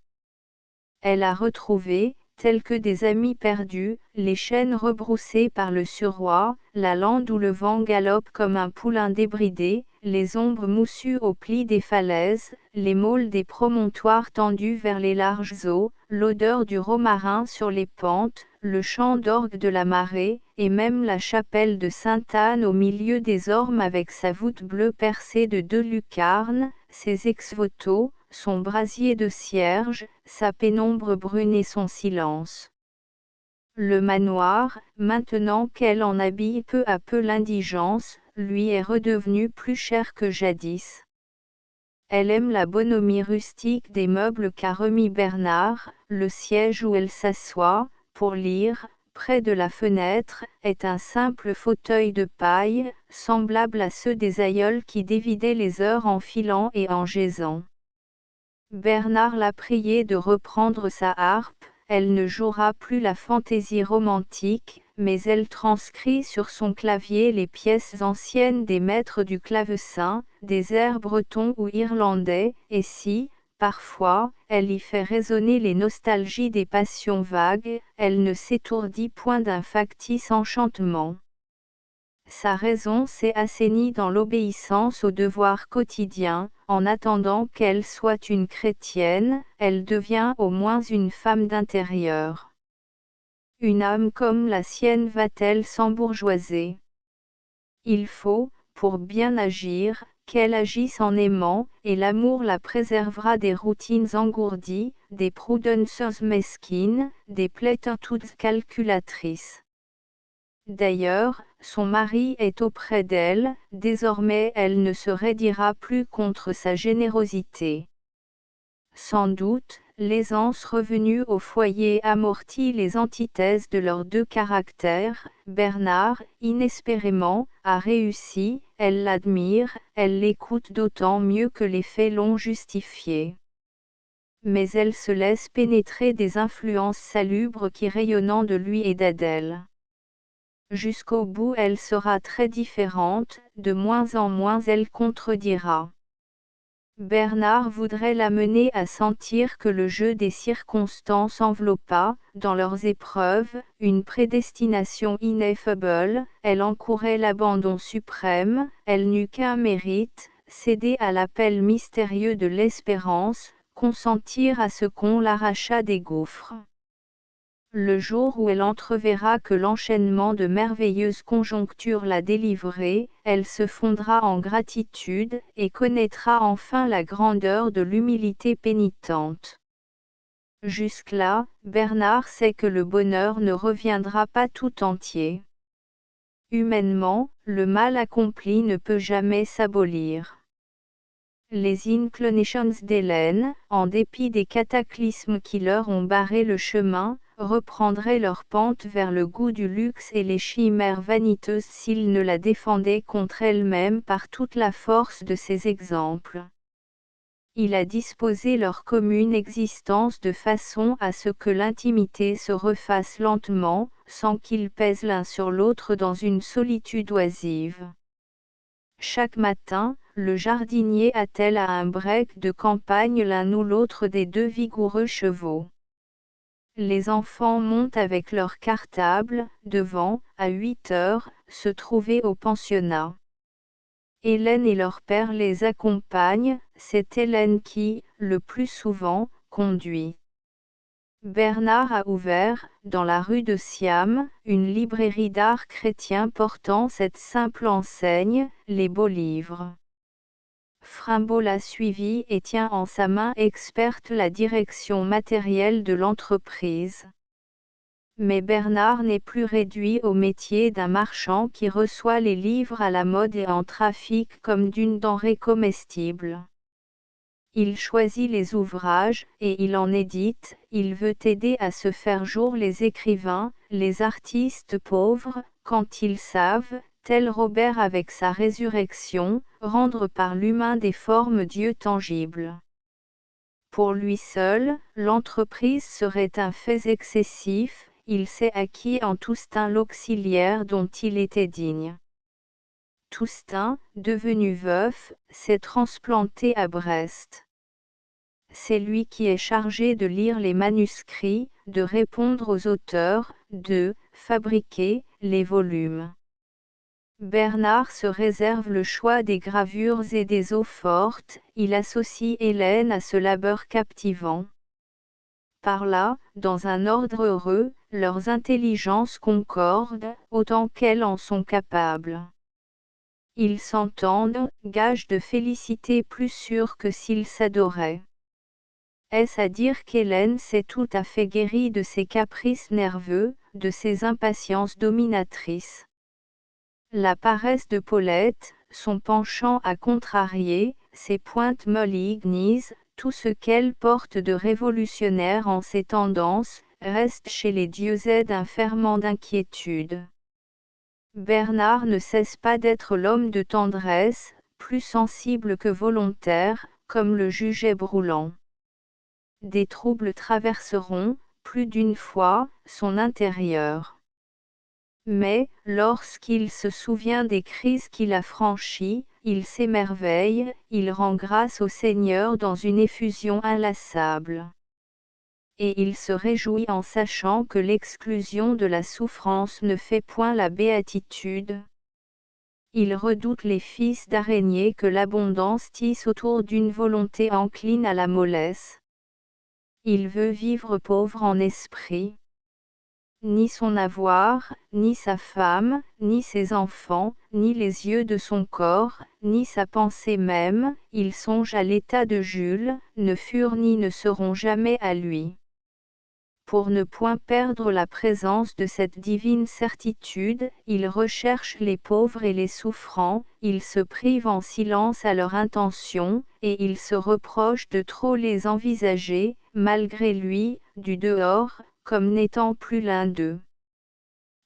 Elle a retrouvé, tels que des amis perdus, les chênes rebroussés par le suroît, la lande où le vent galope comme un poulain débridé, les ombres moussues aux plis des falaises, les môles des promontoires tendus vers les larges eaux, l'odeur du romarin sur les pentes, le chant d'orgue de la marée, et même la chapelle de Sainte-Anne au milieu des ormes avec sa voûte bleue percée de 2 lucarnes, ses ex-voto, son brasier de cierge, sa pénombre brune et son silence. Le manoir, maintenant qu'elle en habille peu à peu l'indigence, lui est redevenu plus cher que jadis. Elle aime la bonhomie rustique des meubles qu'a remis Bernard, le siège où elle s'assoit, pour lire, près de la fenêtre, est un simple fauteuil de paille, semblable à ceux des aïeuls qui dévidaient les heures en filant et en gisant. Bernard l'a priée de reprendre sa harpe, elle ne jouera plus la fantaisie romantique, mais elle transcrit sur son clavier les pièces anciennes des maîtres du clavecin, des airs bretons ou irlandais, et si, parfois, elle y fait résonner les nostalgies des passions vagues, elle ne s'étourdit point d'un factice enchantement. Sa raison s'est assainie dans l'obéissance aux devoirs quotidiens, en attendant qu'elle soit une chrétienne, elle devient au moins une femme d'intérieur. Une âme comme la sienne va-t-elle s'embourgeoiser? Il faut, pour bien agir, qu'elle agisse en aimant, et l'amour la préservera des routines engourdies, des prudences mesquines, des plétitudes calculatrices. D'ailleurs, son mari est auprès d'elle, désormais elle ne se raidira plus contre sa générosité. Sans doute, l'aisance revenue au foyer amortit les antithèses de leurs 2 caractères. Bernard, inespérément, a réussi, elle l'admire, elle l'écoute d'autant mieux que les faits l'ont justifié. Mais elle se laisse pénétrer des influences salubres qui rayonnant de lui et d'Adèle. Jusqu'au bout elle sera très différente, de moins en moins elle contredira. Bernard voudrait l'amener à sentir que le jeu des circonstances enveloppa, dans leurs épreuves, une prédestination ineffable, elle encourait l'abandon suprême, elle n'eut qu'un mérite, céder à l'appel mystérieux de l'espérance, consentir à ce qu'on l'arrachât des gouffres. Le jour où elle entreverra que l'enchaînement de merveilleuses conjonctures l'a délivrée, elle se fondra en gratitude, et connaîtra enfin la grandeur de l'humilité pénitente. Jusque-là, Bernard sait que le bonheur ne reviendra pas tout entier. Humainement, le mal accompli ne peut jamais s'abolir. Les inclinations d'Hélène, en dépit des cataclysmes qui leur ont barré le chemin, reprendraient leur pente vers le goût du luxe et les chimères vaniteuses s'ils ne la défendaient contre elle-même par toute la force de ses exemples. Il a disposé leur commune existence de façon à ce que l'intimité se refasse lentement, sans qu'ils pèsent l'un sur l'autre dans une solitude oisive. Chaque matin, le jardinier attelle à un break de campagne l'un ou l'autre des 2 vigoureux chevaux. Les enfants montent avec leur cartable, devant, à 8 heures, se trouver au pensionnat. Hélène et leur père les accompagnent, c'est Hélène qui, le plus souvent, conduit. Bernard a ouvert, dans la rue de Siam, une librairie d'art chrétien portant cette simple enseigne, les beaux livres. Frimbault l'a suivi et tient en sa main experte la direction matérielle de l'entreprise. Mais Bernard n'est plus réduit au métier d'un marchand qui reçoit les livres à la mode et en trafic comme d'une denrée comestible. Il choisit les ouvrages, et il en édite, il veut aider à se faire jour les écrivains, les artistes pauvres, quand ils savent, tel Robert avec sa résurrection, rendre par l'humain des formes Dieu tangibles. Pour lui seul, l'entreprise serait un fait excessif, il s'est acquis en Toustin l'auxiliaire dont il était digne. Toustin, devenu veuf, s'est transplanté à Brest. C'est lui qui est chargé de lire les manuscrits, de répondre aux auteurs, de fabriquer les volumes. Bernard se réserve le choix des gravures et des eaux-fortes, il associe Hélène à ce labeur captivant. Par là, dans un ordre heureux, leurs intelligences concordent, autant qu'elles en sont capables. Ils s'entendent, gage de félicité plus sûre que s'ils s'adoraient. Est-ce à dire qu'Hélène s'est tout à fait guérie de ses caprices nerveux, de ses impatiences dominatrices? La paresse de Paulette, son penchant à contrarier, ses pointes malignes, tout ce qu'elle porte de révolutionnaire en ses tendances, reste chez les Dieuzettes un ferment d'inquiétude. Bernard ne cesse pas d'être l'homme de tendresse, plus sensible que volontaire, comme le jugeait Brouland. Des troubles traverseront, plus d'une fois, son intérieur. Mais, lorsqu'il se souvient des crises qu'il a franchies, il s'émerveille, il rend grâce au Seigneur dans une effusion inlassable. Et il se réjouit en sachant que l'exclusion de la souffrance ne fait point la béatitude. Il redoute les fils d'araignée que l'abondance tisse autour d'une volonté encline à la mollesse. Il veut vivre pauvre en esprit. Ni son avoir, ni sa femme, ni ses enfants, ni les yeux de son corps, ni sa pensée même, il songe à l'état de Jules, ne furent ni ne seront jamais à lui. Pour ne point perdre la présence de cette divine certitude, il recherche les pauvres et les souffrants, il se prive en silence à leur intention, et il se reproche de trop les envisager, malgré lui, du dehors, comme n'étant plus l'un d'eux.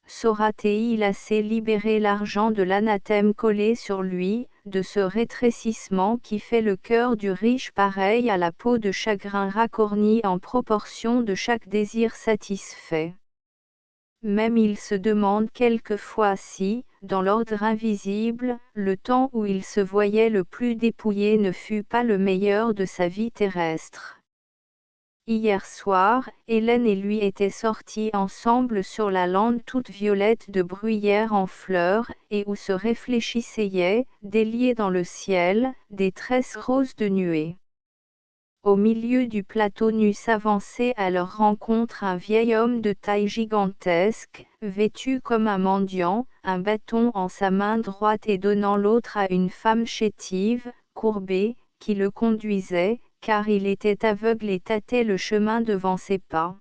Saura-t-il assez libérer l'argent de l'anathème collé sur lui, de ce rétrécissement qui fait le cœur du riche pareil à la peau de chagrin racornie en proportion de chaque désir satisfait. Même il se demande quelquefois si, dans l'ordre invisible, le temps où il se voyait le plus dépouillé ne fut pas le meilleur de sa vie terrestre. Hier soir, Hélène et lui étaient sortis ensemble sur la lande toute violette de bruyère en fleurs, et où se réfléchissaient, déliés dans le ciel, des tresses roses de nuées. Au milieu du plateau nu s'avançait à leur rencontre un vieil homme de taille gigantesque, vêtu comme un mendiant, un bâton en sa main droite et donnant l'autre à une femme chétive, courbée, qui le conduisait, car il était aveugle et tâtait le chemin devant ses pas.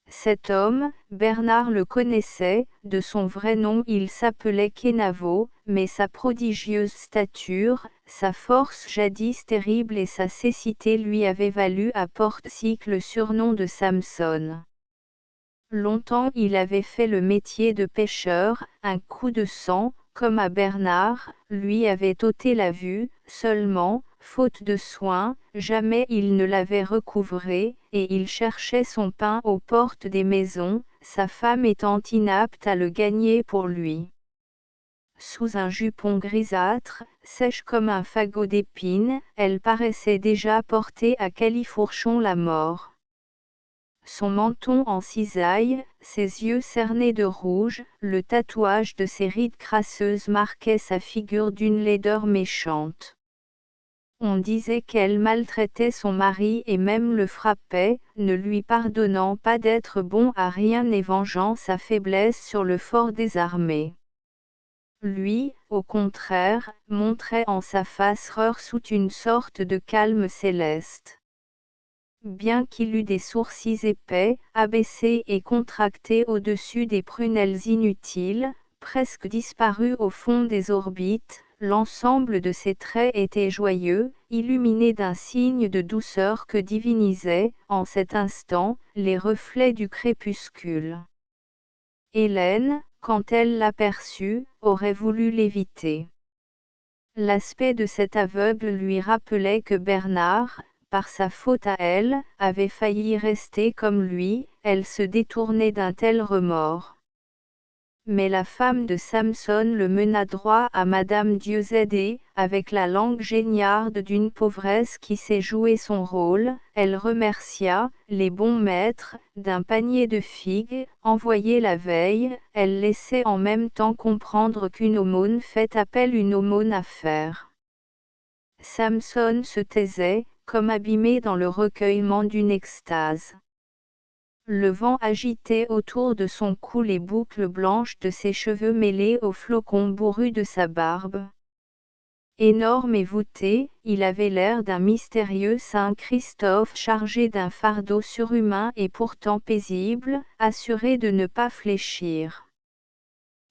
Cet homme, Bernard le connaissait, de son vrai nom il s'appelait Kenavo, mais sa prodigieuse stature, sa force jadis terrible et sa cécité lui avaient valu à Portsic le surnom de Samson. Longtemps il avait fait le métier de pêcheur, un coup de sang, comme à Bernard, lui avait ôté la vue, seulement, faute de soin, jamais il ne l'avait recouvré, et il cherchait son pain aux portes des maisons, sa femme étant inapte à le gagner pour lui. Sous un jupon grisâtre, sèche comme un fagot d'épines, elle paraissait déjà porter à califourchon la mort. Son menton en cisaille, ses yeux cernés de rouge, le tatouage de ses rides crasseuses marquait sa figure d'une laideur méchante. On disait qu'elle maltraitait son mari et même le frappait, ne lui pardonnant pas d'être bon à rien et vengeant sa faiblesse sur le fort désarmé. Lui, au contraire, montrait en sa face sous une sorte de calme céleste. Bien qu'il eût des sourcils épais, abaissés et contractés au-dessus des prunelles inutiles, presque disparus au fond des orbites, l'ensemble de ses traits était joyeux, illuminé d'un signe de douceur que divinisaient, en cet instant, les reflets du crépuscule. Hélène, quand elle l'aperçut, aurait voulu l'éviter. L'aspect de cet aveugle lui rappelait que Bernard, par sa faute à elle, avait failli rester comme lui, elle se détournait d'un tel remords. Mais la femme de Samson le mena droit à Madame Dieuzède, avec la langue géniarde d'une pauvresse qui sait jouer son rôle. Elle remercia les bons maîtres d'un panier de figues, envoyé la veille. Elle laissait en même temps comprendre qu'une aumône fait appel une aumône à faire. Samson se taisait, comme abîmé dans le recueillement d'une extase. Le vent agitait autour de son cou les boucles blanches de ses cheveux mêlés aux flocons bourrus de sa barbe. Énorme et voûté, il avait l'air d'un mystérieux saint Christophe chargé d'un fardeau surhumain et pourtant paisible, assuré de ne pas fléchir.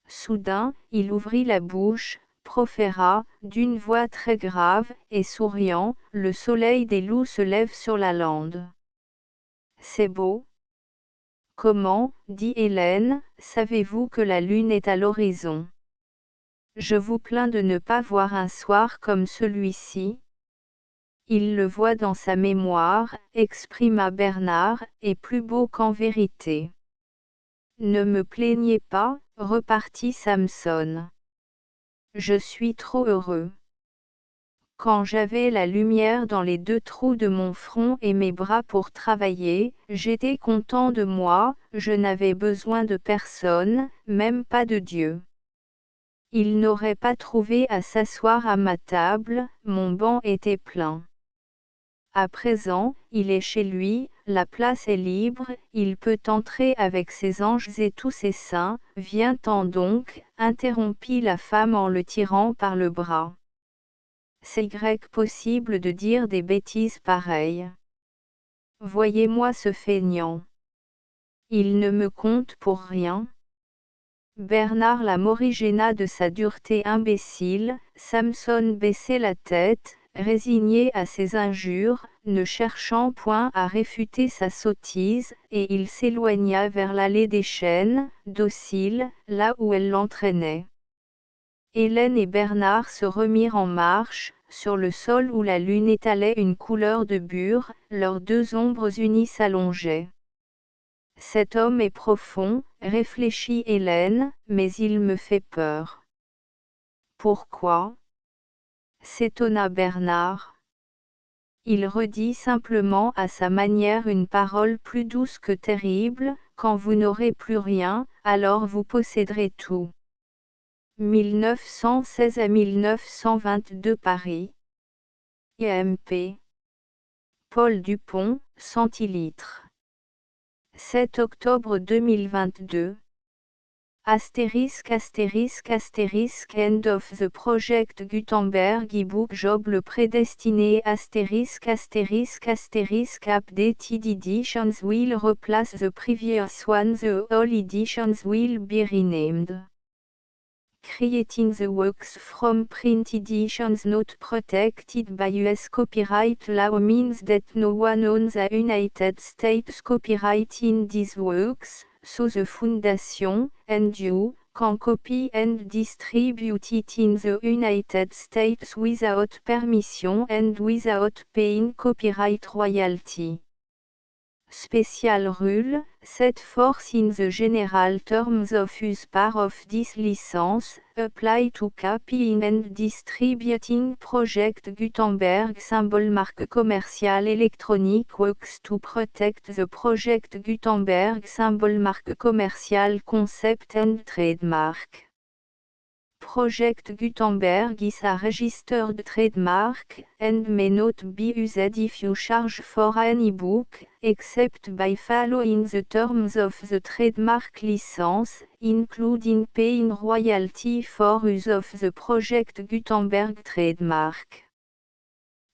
Soudain, il ouvrit la bouche, proféra, d'une voix très grave et souriant, « Le soleil des loups se lève sur la lande. » « C'est beau. » « Comment, dit Hélène, savez-vous que la lune est à l'horizon ? Je vous plains de ne pas voir un soir comme celui-ci. » « Il le voit dans sa mémoire, exprima Bernard, et plus beau qu'en vérité. » « Ne me plaignez pas, repartit Samson. Je suis trop heureux. Quand j'avais la lumière dans les 2 trous de mon front et mes bras pour travailler, j'étais content de moi, je n'avais besoin de personne, même pas de Dieu. Il n'aurait pas trouvé à s'asseoir à ma table, mon banc était plein. À présent, il est chez lui, la place est libre, il peut entrer avec ses anges et tous ses saints. Viens-t'en donc, interrompit la femme en le tirant par le bras. C'est possible de dire des bêtises pareilles. Voyez-moi ce feignant. Il ne me compte pour rien. Bernard la morigéna de sa dureté imbécile. Samson baissait la tête, résigné à ses injures, ne cherchant point à réfuter sa sottise, et il s'éloigna vers l'allée des chênes, docile, là où elle l'entraînait. Hélène et Bernard se remirent en marche, sur le sol où la lune étalait une couleur de bure, leurs 2 ombres unies s'allongeaient. « Cet homme est profond, réfléchit Hélène, mais il me fait peur. » « Pourquoi ? » s'étonna Bernard. Il redit simplement à sa manière une parole plus douce que terrible, « Quand vous n'aurez plus rien, alors vous posséderez tout. » 1916 à 1922 Paris. IMP. Paul Dupont, centilitres. 7 octobre 2022. End of the project Gutenberg ebook job le prédestiné updated editions will replace the previous one, the all editions will be renamed. Creating the works from print editions not protected by US copyright law means that no one owns a United States copyright in these works, so the Foundation, and you, can copy and distribute it in the United States without permission and without paying copyright royalty. Special rule, set forth in the general terms of use part of this license, apply to copying and distributing Project Gutenberg symbol mark commercial electronic works to protect the Project Gutenberg symbol mark commercial concept and trademark. Project Gutenberg is a registered trademark, and may not be used if you charge for an ebook, except by following the terms of the trademark license, including paying royalty for use of the Project Gutenberg trademark.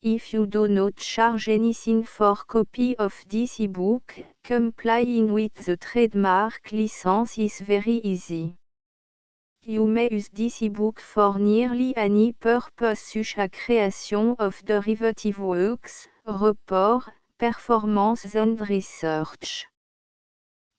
If you do not charge anything for copy of this ebook, complying with the trademark license is very easy. You may use this ebook for nearly any purpose such as creation of derivative works, report, performance and research.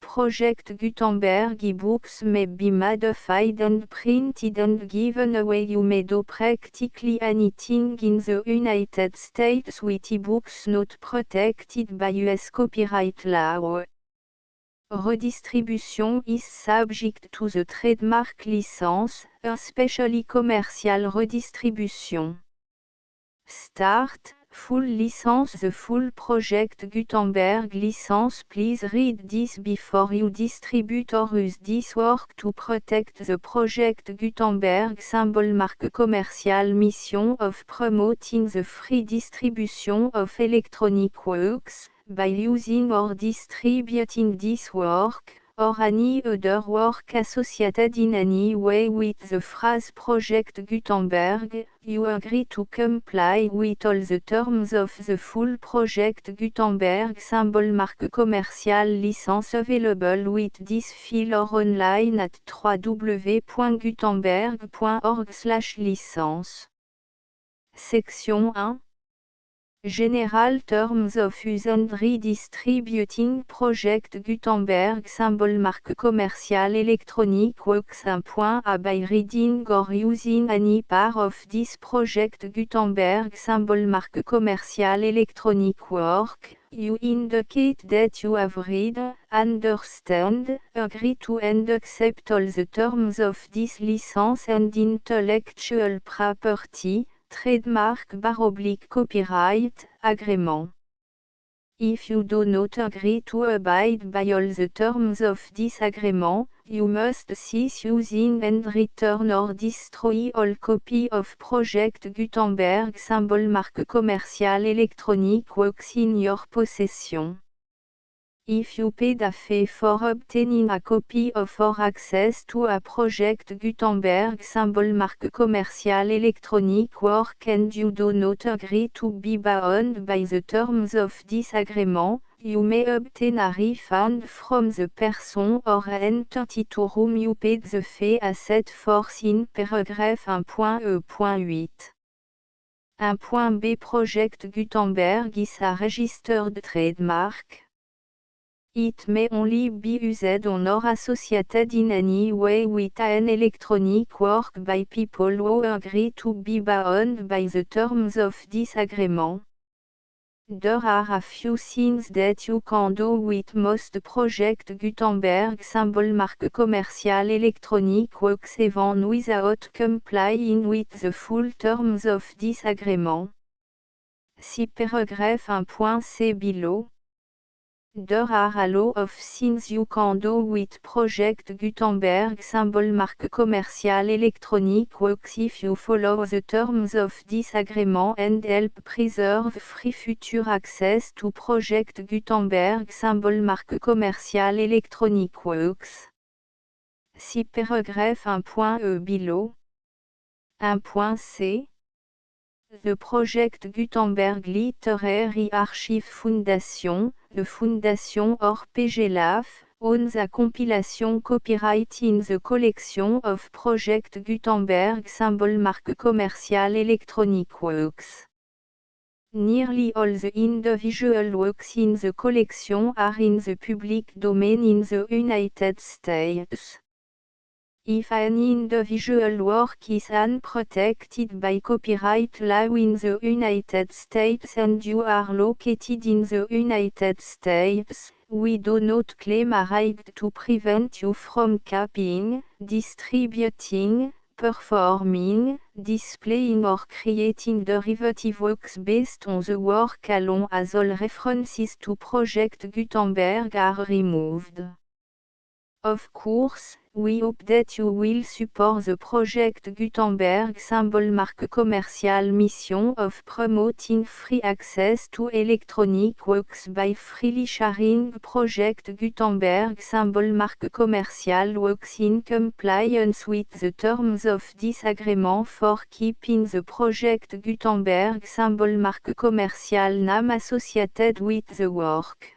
Project Gutenberg ebooks may be modified and printed and given away. You may do practically anything in the United States with ebooks not protected by US copyright law. Redistribution is subject to the trademark license, especially commercial redistribution. Start, full license. The full project Gutenberg license. Please read this before you distribute or use this work to protect the project Gutenberg symbol marque commercial. Mission of promoting the free distribution of electronic works, by using or distributing this work, or any other work associated in any way with the phrase Project Gutenberg, you agree to comply with all the terms of the full Project Gutenberg symbol marque commercial license available with this file or online at www.gutenberg.org/licence. Section 1. General Terms of Use and Redistributing Project Gutenberg symbol marque commercial electronic works. 1.a By reading or using any part of this project Gutenberg symbol marque commercial electronic work, you indicate that you have read, understand, agree to and accept all the terms of this license and intellectual property, trademark / copyright, agreement. If you do not agree to abide by all the terms of this agreement, you must cease using and return or destroy all copy of Project Gutenberg symbol marque commercial electronic works in your possession. If you paid a fee for obtaining a copy of or access to a Project Gutenberg symbol marque commercial electronic work and you do not agree to be bound by the terms of this agreement, you may obtain a refund from the person or entity to whom you paid the fee as set forth in paragraph 1.e.8. 1.b Project Gutenberg is a registered trademark. It may only be used on or associated in any way with an electronic work by people who agree to be bound by the terms of this agreement. There are a few things that you can do with most Project Gutenberg symbol marque commercial electronic works even without complying with the full terms of this agreement. See paragraph 1.c below. There are a lot of things you can do with Project Gutenberg symbol marque commercial electronic works if you follow the terms of this agreement and help preserve free future access to Project Gutenberg symbol marque commercial electronic works. See paragraph 1.e below. 1.c The Project Gutenberg Literary Archive Foundation, the Foundation or PGLAF, owns a compilation copyright in the collection of Project Gutenberg symbol marque commercial electronic works. Nearly all the individual works in the collection are in the public domain in the United States. If an individual work is unprotected by copyright law in the United States and you are located in the United States, we do not claim a right to prevent you from copying, distributing, performing, displaying or creating derivative works based on the work alone as all references to Project Gutenberg are removed. Of course, we hope that you will support the Project Gutenberg symbol marque commercial mission of promoting free access to electronic works by freely sharing Project Gutenberg symbol marque commercial works in compliance with the terms of this agreement for keeping the Project Gutenberg symbol marque commercial name associated with the work.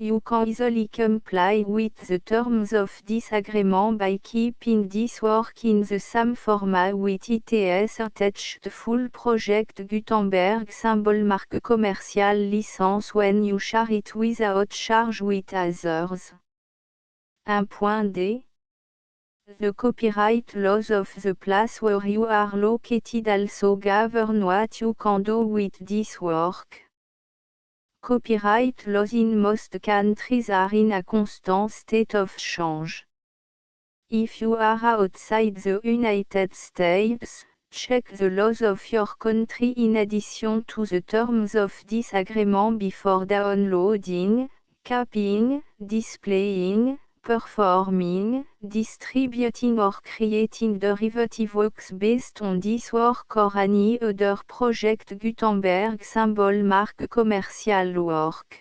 You can easily comply with the terms of this agreement by keeping this work in the same format with its attached full Project Gutenberg symbol marque commercial license when you share it without charge with others. 1.d The copyright laws of the place where you are located also govern what you can do with this work. Copyright laws in most countries are in a constant state of change. If you are outside the United States, check the laws of your country in addition to the terms of disagreement before downloading, copying, displaying, performing, distributing or creating derivative works based on this work or any other project Gutenberg symbol mark commercial work.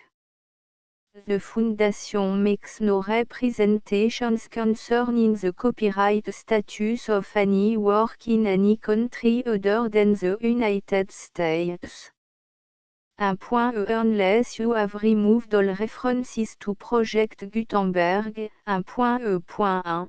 The Foundation makes no representations concerning the copyright status of any work in any country other than the United States. Unless you have removed all references to Project Gutenberg. 1.1.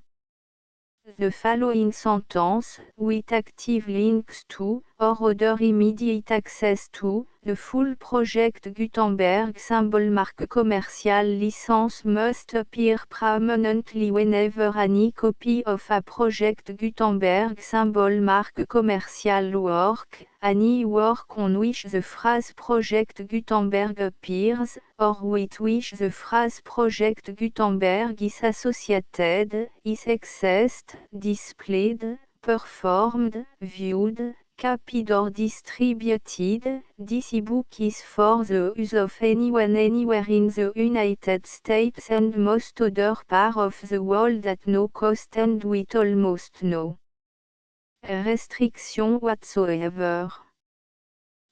The following sentence, with active links to, or other immediate access to, the full Project Gutenberg symbol mark commercial license must appear prominently whenever any copy of a Project Gutenberg symbol mark commercial work, any work on which the phrase Project Gutenberg appears, or with which the phrase Project Gutenberg is associated, is accessed, displayed, performed, viewed, copied or distributed. This ebook is for the use of anyone anywhere in the United States and most other parts of the world at no cost and with almost no restriction whatsoever.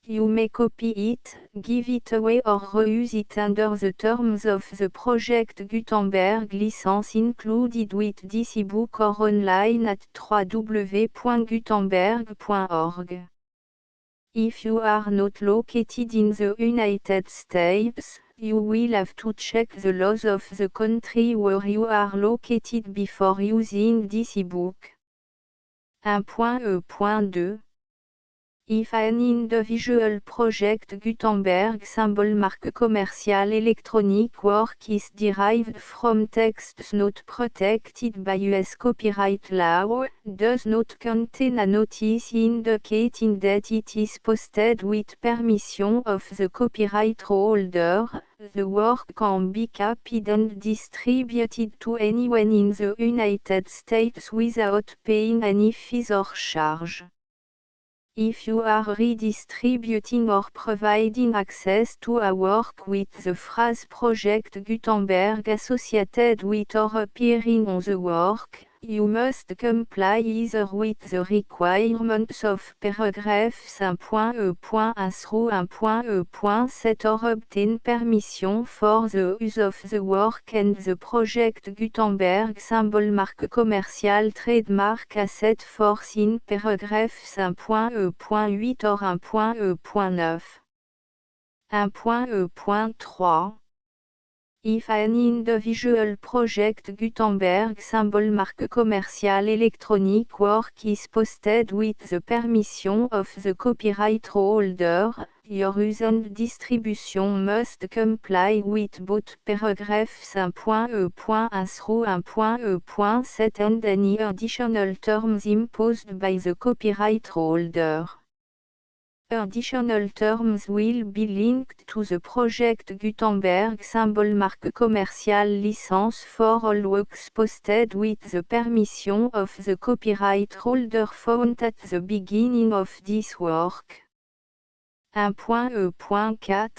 You may copy it, give it away or reuse it under the terms of the Project Gutenberg license included with this ebook or online at www.gutenberg.org. If you are not located in the United States, you will have to check the laws of the country where you are located before using this ebook. 1.2. If an individual Project Gutenberg symbol mark commercial electronic work is derived from texts not protected by US copyright law, does not contain a notice indicating that it is posted with permission of the copyright holder, the work can be copied and distributed to anyone in the United States without paying any fees or charge. If you are redistributing or providing access to a work with the phrase Project Gutenberg associated with or appearing on the work, you must comply either with the requirements of paragraphs 1.e.1 through 1.e.7 or obtain permission for the use of the work and the Project Gutenberg symbol mark commercial trademark as set forth in paragraphs 1.e.8 or 1.e.9. 1.e.3. If an individual Project Gutenberg symbol mark commercial electronic work is posted with the permission of the copyright holder, your use and distribution must comply with both paragraphs 1.e.1 through 1.e.7 and any additional terms imposed by the copyright holder. Additional terms will be linked to the Project Gutenberg symbol mark commercial license for all works posted with the permission of the copyright holder found at the beginning of this work. 1.e.4.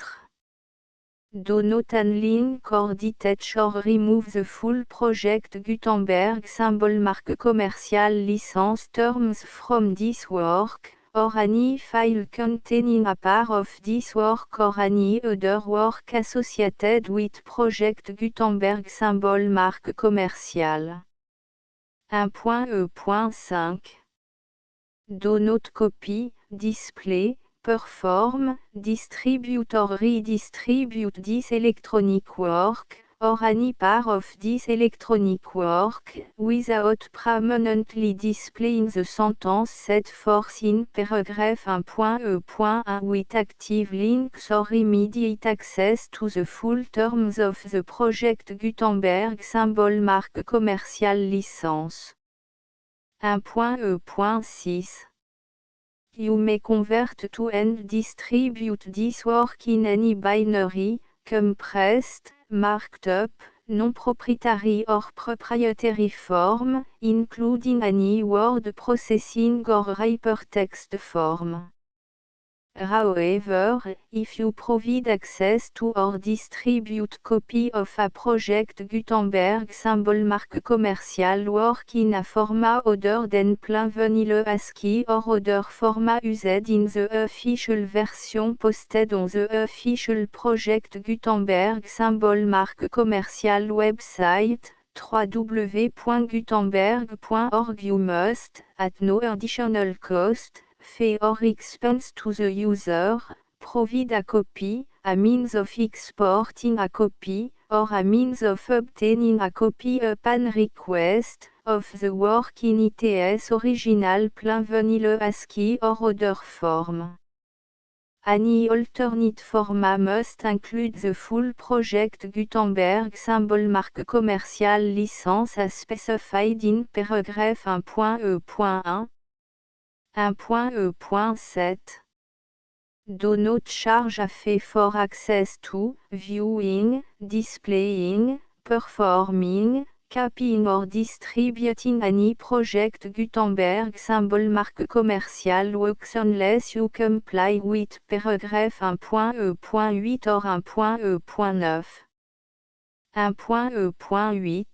Do not unlink or detach or remove the full Project Gutenberg symbol mark commercial license terms from this work, or any file containing a part of this work or any other work associated with Project Gutenberg symbol mark commercial. 1.e.5. Do not copy, display, perform, distribute or redistribute this electronic work, or any part of this electronic work, without permanently displaying the sentence set forth in paragraph 1.e.1 with active links or immediate access to the full terms of the Project Gutenberg symbol mark commercial license. 1.e.6. You may convert to and distribute this work in any binary, compressed, marked up, non-proprietary or proprietary form, including any word processing or hypertext form. However, if you provide access to or distribute copy of a project Gutenberg symbol mark commercial work in a format other than plain vanilla ASCII or other format used in the official version posted on the official project Gutenberg symbol mark commercial website, www.gutenberg.org, you must, at no additional cost, fee or expense to the user, provide a copy, a means of exporting a copy, or a means of obtaining a copy upon request, of the work in its original plain vanilla ASCII or other form. Any alternate format must include the full project Gutenberg symbol mark commercial license as specified in paragraph 1.e.1. 1.e.7. Do not charge a fee for access to, viewing, displaying, performing, copying or distributing any project Gutenberg symbol mark commercial works unless you comply with paragraph 1.e.8 or 1.e.9. 1.e.8.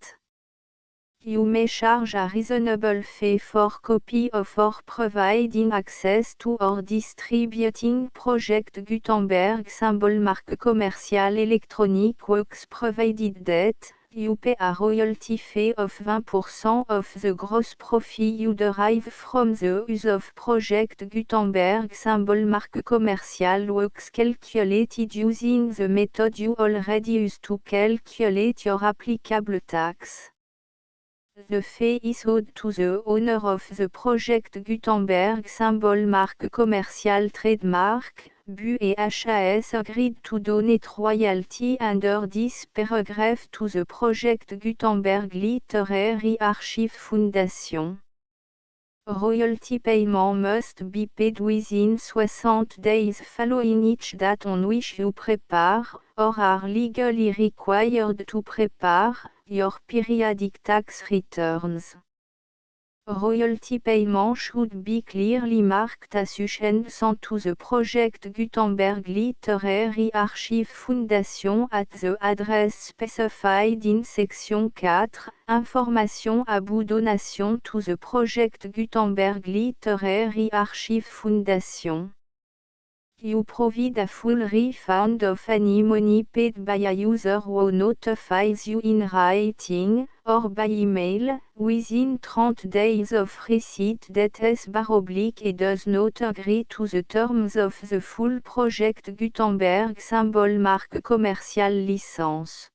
You may charge a reasonable fee for copy of or providing access to or distributing project Gutenberg symbol mark commercial electronic works provided that you pay a royalty fee of 20% of the gross profit you derive from the use of project Gutenberg symbol mark commercial works calculated using the method you already use to calculate your applicable tax. The fee is owed to the owner of the project Gutenberg symbol mark commercial trademark, BU et HAS agreed to donate royalty under this paragraph to the project Gutenberg Literary Archive Foundation. Royalty payment must be paid within 60 days following each date on which you prepare, or are legally required to prepare, your periodic tax returns. Royalty payment should be clearly marked association to the project Gutenberg Literary Archive Foundation at the address specified in section 4, Information about donation to the project Gutenberg Literary Archive Foundation. You provide a full refund of any money paid by a user who notifies you in writing, or by email, within 30 days of receipt that et does not agree to the terms of the full project Gutenberg symbol mark commercial license.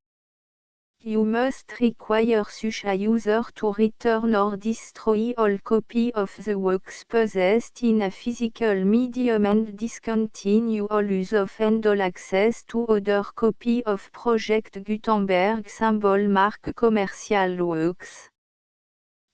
You must require such a user to return or destroy all copy of the works possessed in a physical medium and discontinue all use of and all access to other copy of project Gutenberg symbol mark commercial works.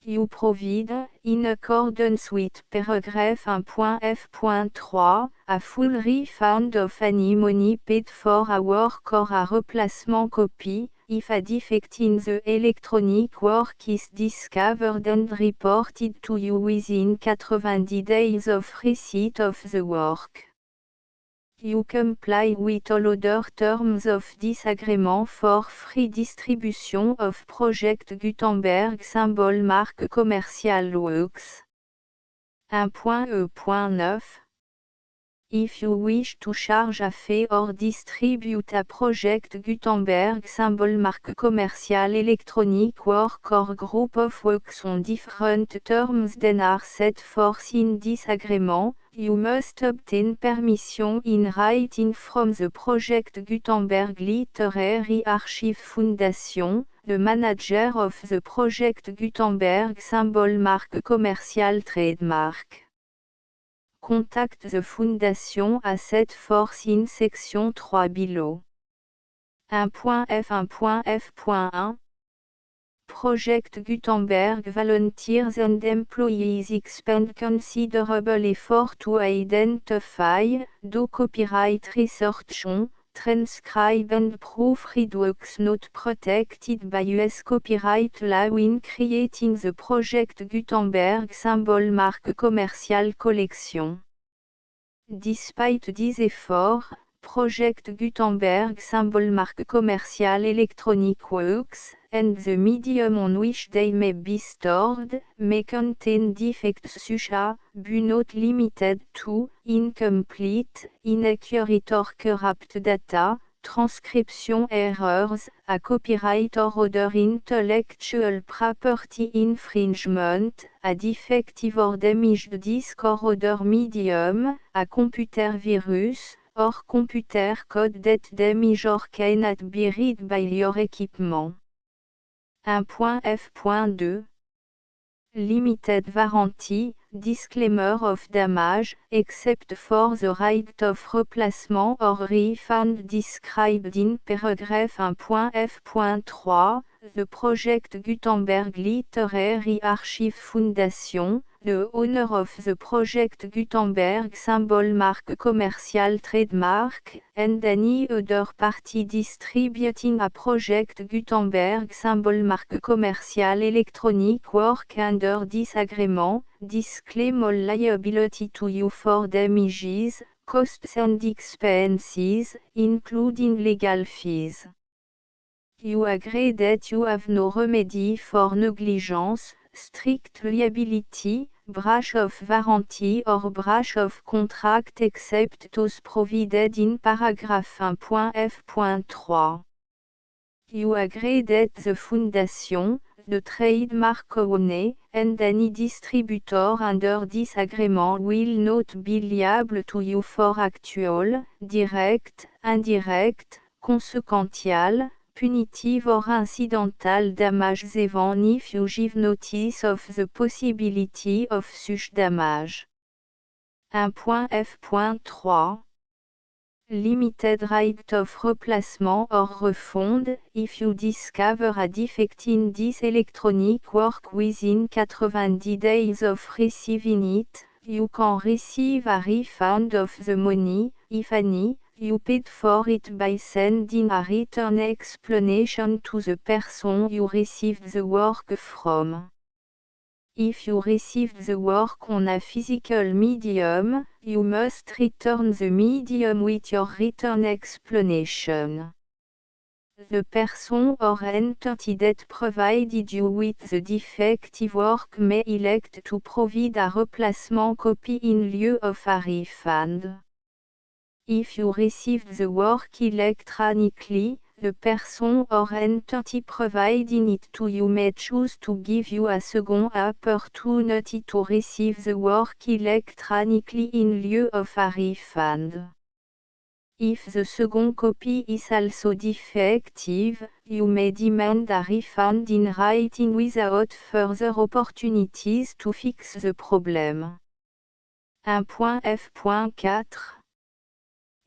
You provide, in accordance with paragraph 1.f.3, a full refund of any money paid for a work or a replacement copy, if a defect in the electronic work is discovered and reported to you within 90 days of receipt of the work. You comply with all other terms of this agreement for free distribution of project Gutenberg symbol mark commercial works. 1.e.9. If you wish to charge a fee or distribute a project Gutenberg symbol mark commercial electronic work or group of works on different terms than are set forth in this agreement, you must obtain permission in writing from the project Gutenberg Literary Archive Foundation, the manager of the project Gutenberg symbol mark commercial trademark. Contact the Foundation à set forth in section 3 below. 1.f1.f.1 Project Gutenberg volunteers and employees expend considerable effort to identify, do copyright research on, transcribe and proofread works not protected by US copyright law in creating the Project Gutenberg symbol mark commercial collection. Despite these efforts, Project Gutenberg symbol mark commercial electronic works, and the medium on which they may be stored, may contain defects such as, but not limited to, incomplete, inaccurate or corrupt data, transcription errors, a copyright or other intellectual property infringement, a defective or damaged disk or other medium, a computer virus, or computer code that damage or cannot be read by your equipment. 1.f.2 Limited warranty, disclaimer of damage, except for the right of replacement or refund described in paragraph 1.f.3, the Project Gutenberg Literary Archive Foundation, the owner of the Project Gutenberg symbol mark commercial trademark, and any other party distributing a Project Gutenberg symbol mark commercial electronic work under this agreement, disclaim all liability to you for damages, costs and expenses, including legal fees. You agree that you have no remedy for negligence, strict liability, breach of warranty or breach of contract except those provided in paragraph 1.f.3. You agree that the Foundation, the trademark owner, and any distributor under this agreement will not be liable to you for actual, direct, indirect, consequential, punitive or incidental damages even if you give notice of the possibility of such damage. 1.f.3 Limited right of replacement or refund, if you discover a defect in this electronic work within 90 days of receiving it, you can receive a refund of the money, if any, you paid for it by sending a written explanation to the person you received the work from. If you received the work on a physical medium, you must return the medium with your written explanation. The person or entity that provided you with the defective work may elect to provide a replacement copy in lieu of a refund. If you received the work electronically, the person or entity providing it to you may choose to give you a second opportunity to receive the work electronically in lieu of a refund. If the second copy is also defective, you may demand a refund in writing without further opportunities to fix the problem. 1.f.4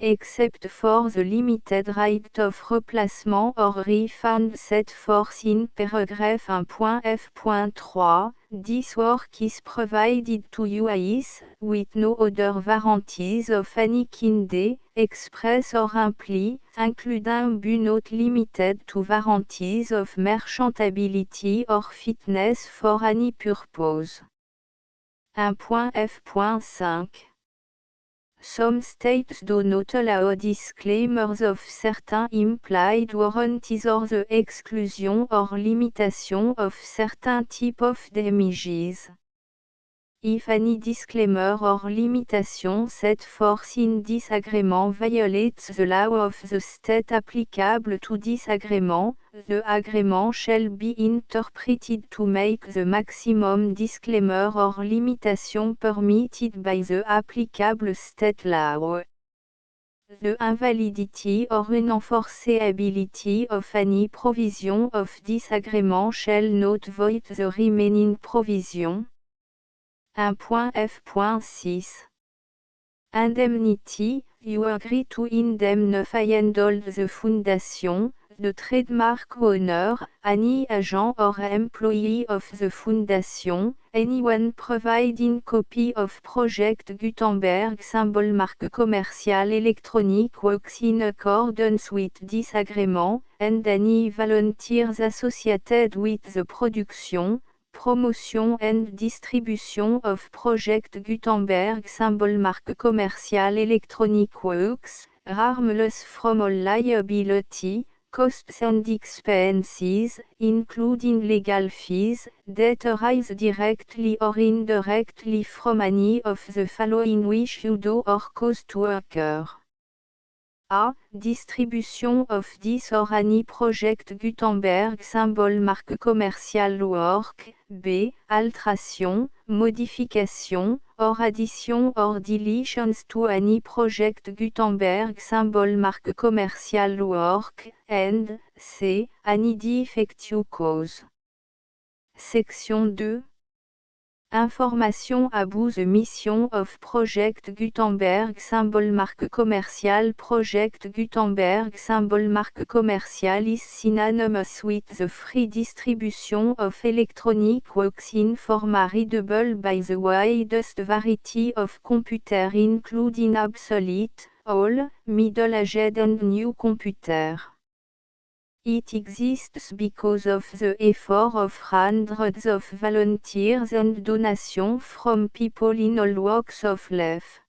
Except for the limited right of replacement or refund set forth in paragraph 1.f.3, this work is provided to you as, with no other warranties of any kind, express or implied, including but not limited to warranties of merchantability or fitness for any purpose. 1.f.5 Some states do not allow disclaimers of certain implied warranties or the exclusion or limitation of certain type of damages. If any disclaimer or limitation set forth in this agreement violates the law of the state applicable to this agreement, the agreement shall be interpreted to make the maximum disclaimer or limitation permitted by the applicable state law. The invalidity or unenforceability of any provision of this agreement shall not void the remaining provision. 1.f.6 Indemnity, you agree to indemnify and hold the Foundation, the trademark owner, any agent or employee of the Foundation, anyone providing copy of Project Gutenberg symbol marque commerciale électronique works in accordance with this agreement, and any volunteers associated with the production, promotion and distribution of Project Gutenberg symbol marque commerciale électronique works, harmless from all liability, costs and expenses, including legal fees, that arise directly or indirectly from any of the following which you do or cause to occur. A. Distribution of this or any Project Gutenberg symbol marque commerciale work. B. Alteration, modification, or addition or deletions to any Project Gutenberg symbol marque commerciale work. And C. Any defective cause. Section 2. Information about the mission of Project Gutenberg symbol marque commerciale. Project Gutenberg symbol marque commerciale is synonymous with the free distribution of electronic works in format readable by the widest variety of computers including obsolete, old, middle-aged and new computers. It exists because of the effort of hundreds of volunteers and donations from people in all walks of life.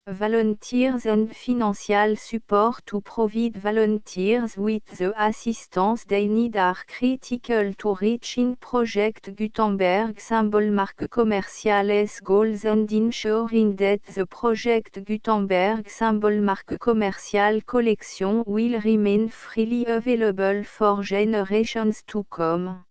Volunteers and financial support to provide volunteers with the assistance they need are critical to reaching Project Gutenberg symbol marque commerciale's goals and ensuring that the Project Gutenberg symbol marque commerciale collection will remain freely available for generations to come.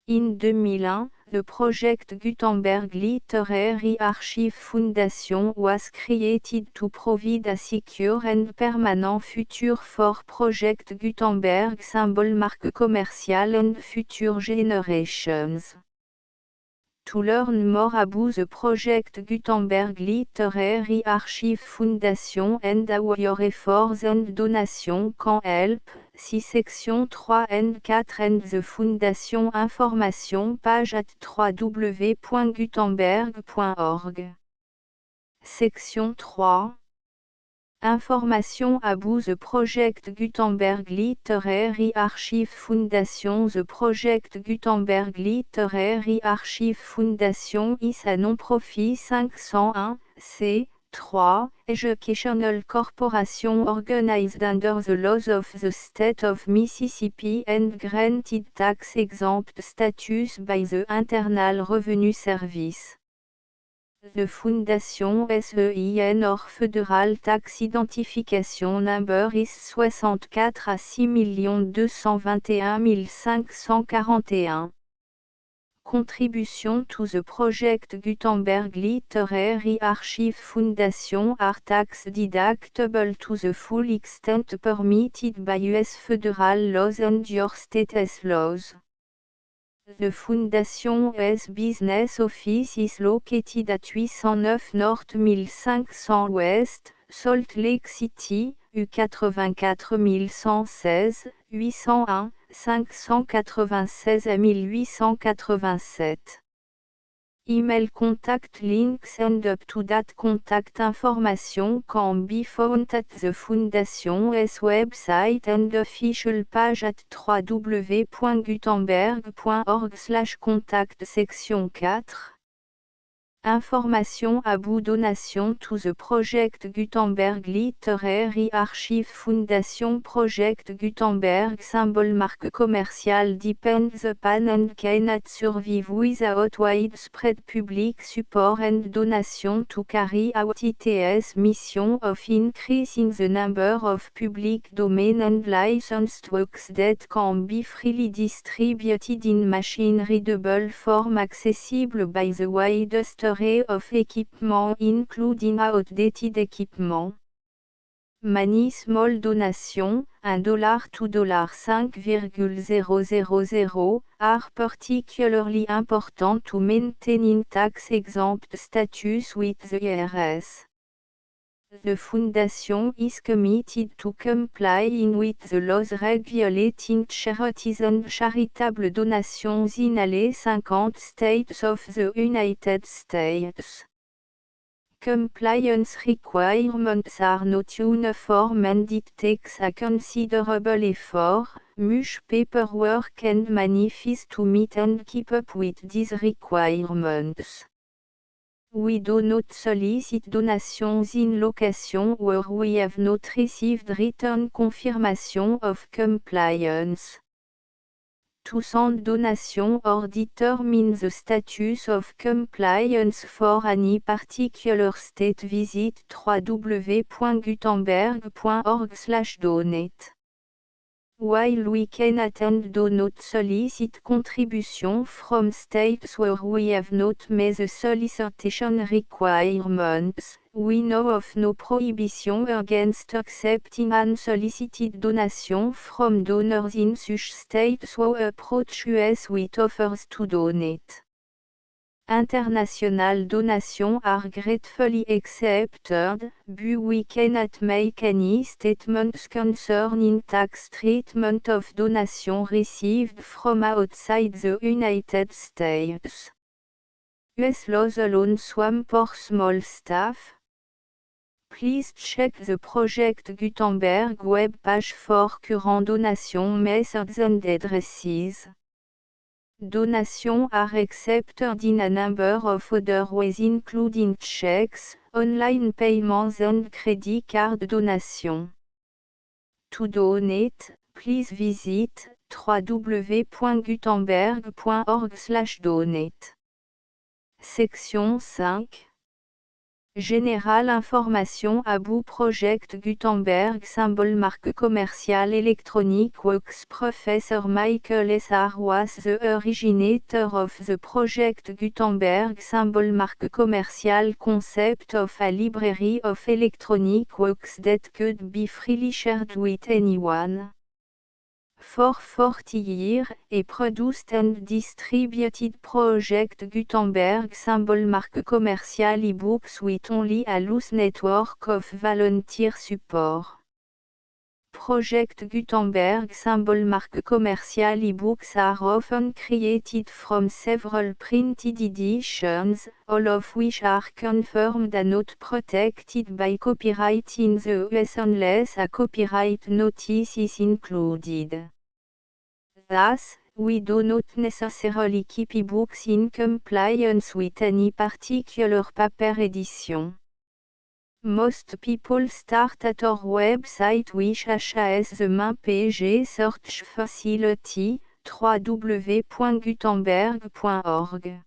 In 2001, the Project Gutenberg Literary Archive Foundation was created to provide a secure and permanent future for Project Gutenberg symbol marque commerciale and future generations. To learn more about the Project Gutenberg Literary Archive Foundation and how your efforts and donations can help, see section 3 and 4 and the Foundation information page at www.gutenberg.org. Section 3. Information about the Project Gutenberg Literary Archive Foundation. The Project Gutenberg Literary Archive Foundation is a non-profit 501, c3, educational corporation organized under the laws of the state of Mississippi and granted tax-exempt status by the Internal Revenue Service. The Foundation SEIN or Federal Tax Identification Number is 64 à 6 221 541. Contribution to the Project Gutenberg Literary Archive Foundation are tax deductible to the full extent permitted by U.S. federal laws and your state's laws. The Foundation's business office is located at 809 North 1500 West, Salt Lake City, U84 116, 801, 596 à 1887. Email contact links and up-to-date contact information can be found at the Foundation's website and official page at www.gutenberg.org/contact. Section 4. Information about donation to the Project Gutenberg Literary Archive Foundation. Project Gutenberg symbol marque commerciale depends upon and cannot survive without widespread public support and donation to carry out its mission of increasing the number of public domain and licensed works that can be freely distributed in machine-readable form accessible by the widest array of equipment including outdated equipment. Many small donations, $1 to $5,000, are particularly important to maintaining tax-exempt status with the IRS. The foundation is committed to complying with the laws regulating charities and charitable donations in all 50 states of the United States. Compliance requirements are not uniform and it takes a considerable effort, much paperwork and money fees to meet and keep up with these requirements. We do not solicit donations in location where we have not received written confirmation of compliance. To send donation or determine the status of compliance for any particular state, visit www.gutenberg.org/donate. While we can and do not solicit contribution from states where we have not met the solicitation requirements, we know of no prohibition against accepting unsolicited donation from donors in such states who approach us with offers to donate. International donations are gratefully accepted, but we cannot make any statements concerning tax treatment of donations received from outside the United States. US laws alone swam for small staff. Please check the Project Gutenberg web page for current donation methods and addresses. Donations are accepted in a number of other ways including checks, online payments and credit card donation. To donate, please visit www.gutenberg.org/donate. Section 5. Générale information about Project Gutenberg symbol marque commerciale électronique Works. Professor Michael S. R. was the originator of the Project Gutenberg symbol marque commerciale concept of a library of electronic works that could be freely shared with anyone. For 40 years, a produced and distributed Project Gutenberg symbol marque commerciale ebooks with only a loose network of volunteer support. Project Gutenberg symbol marque commerciale ebooks are often created from several printed editions, all of which are confirmed and not protected by copyright in the US unless a copyright notice is included. Thus, we do not necessarily keep ebooks in compliance with any particular paper edition. Most people start at our website which has the main page search facility, www.gutenberg.org.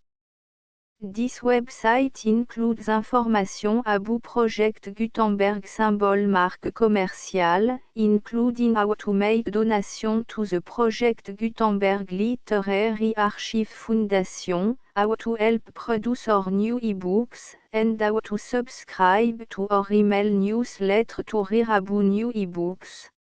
This website includes information about Project Gutenberg symbol marque commerciale, including how to make donation to the Project Gutenberg Literary Archive Foundation, how to help produce our new ebooks, and how to subscribe to our email newsletter to hear about new ebooks.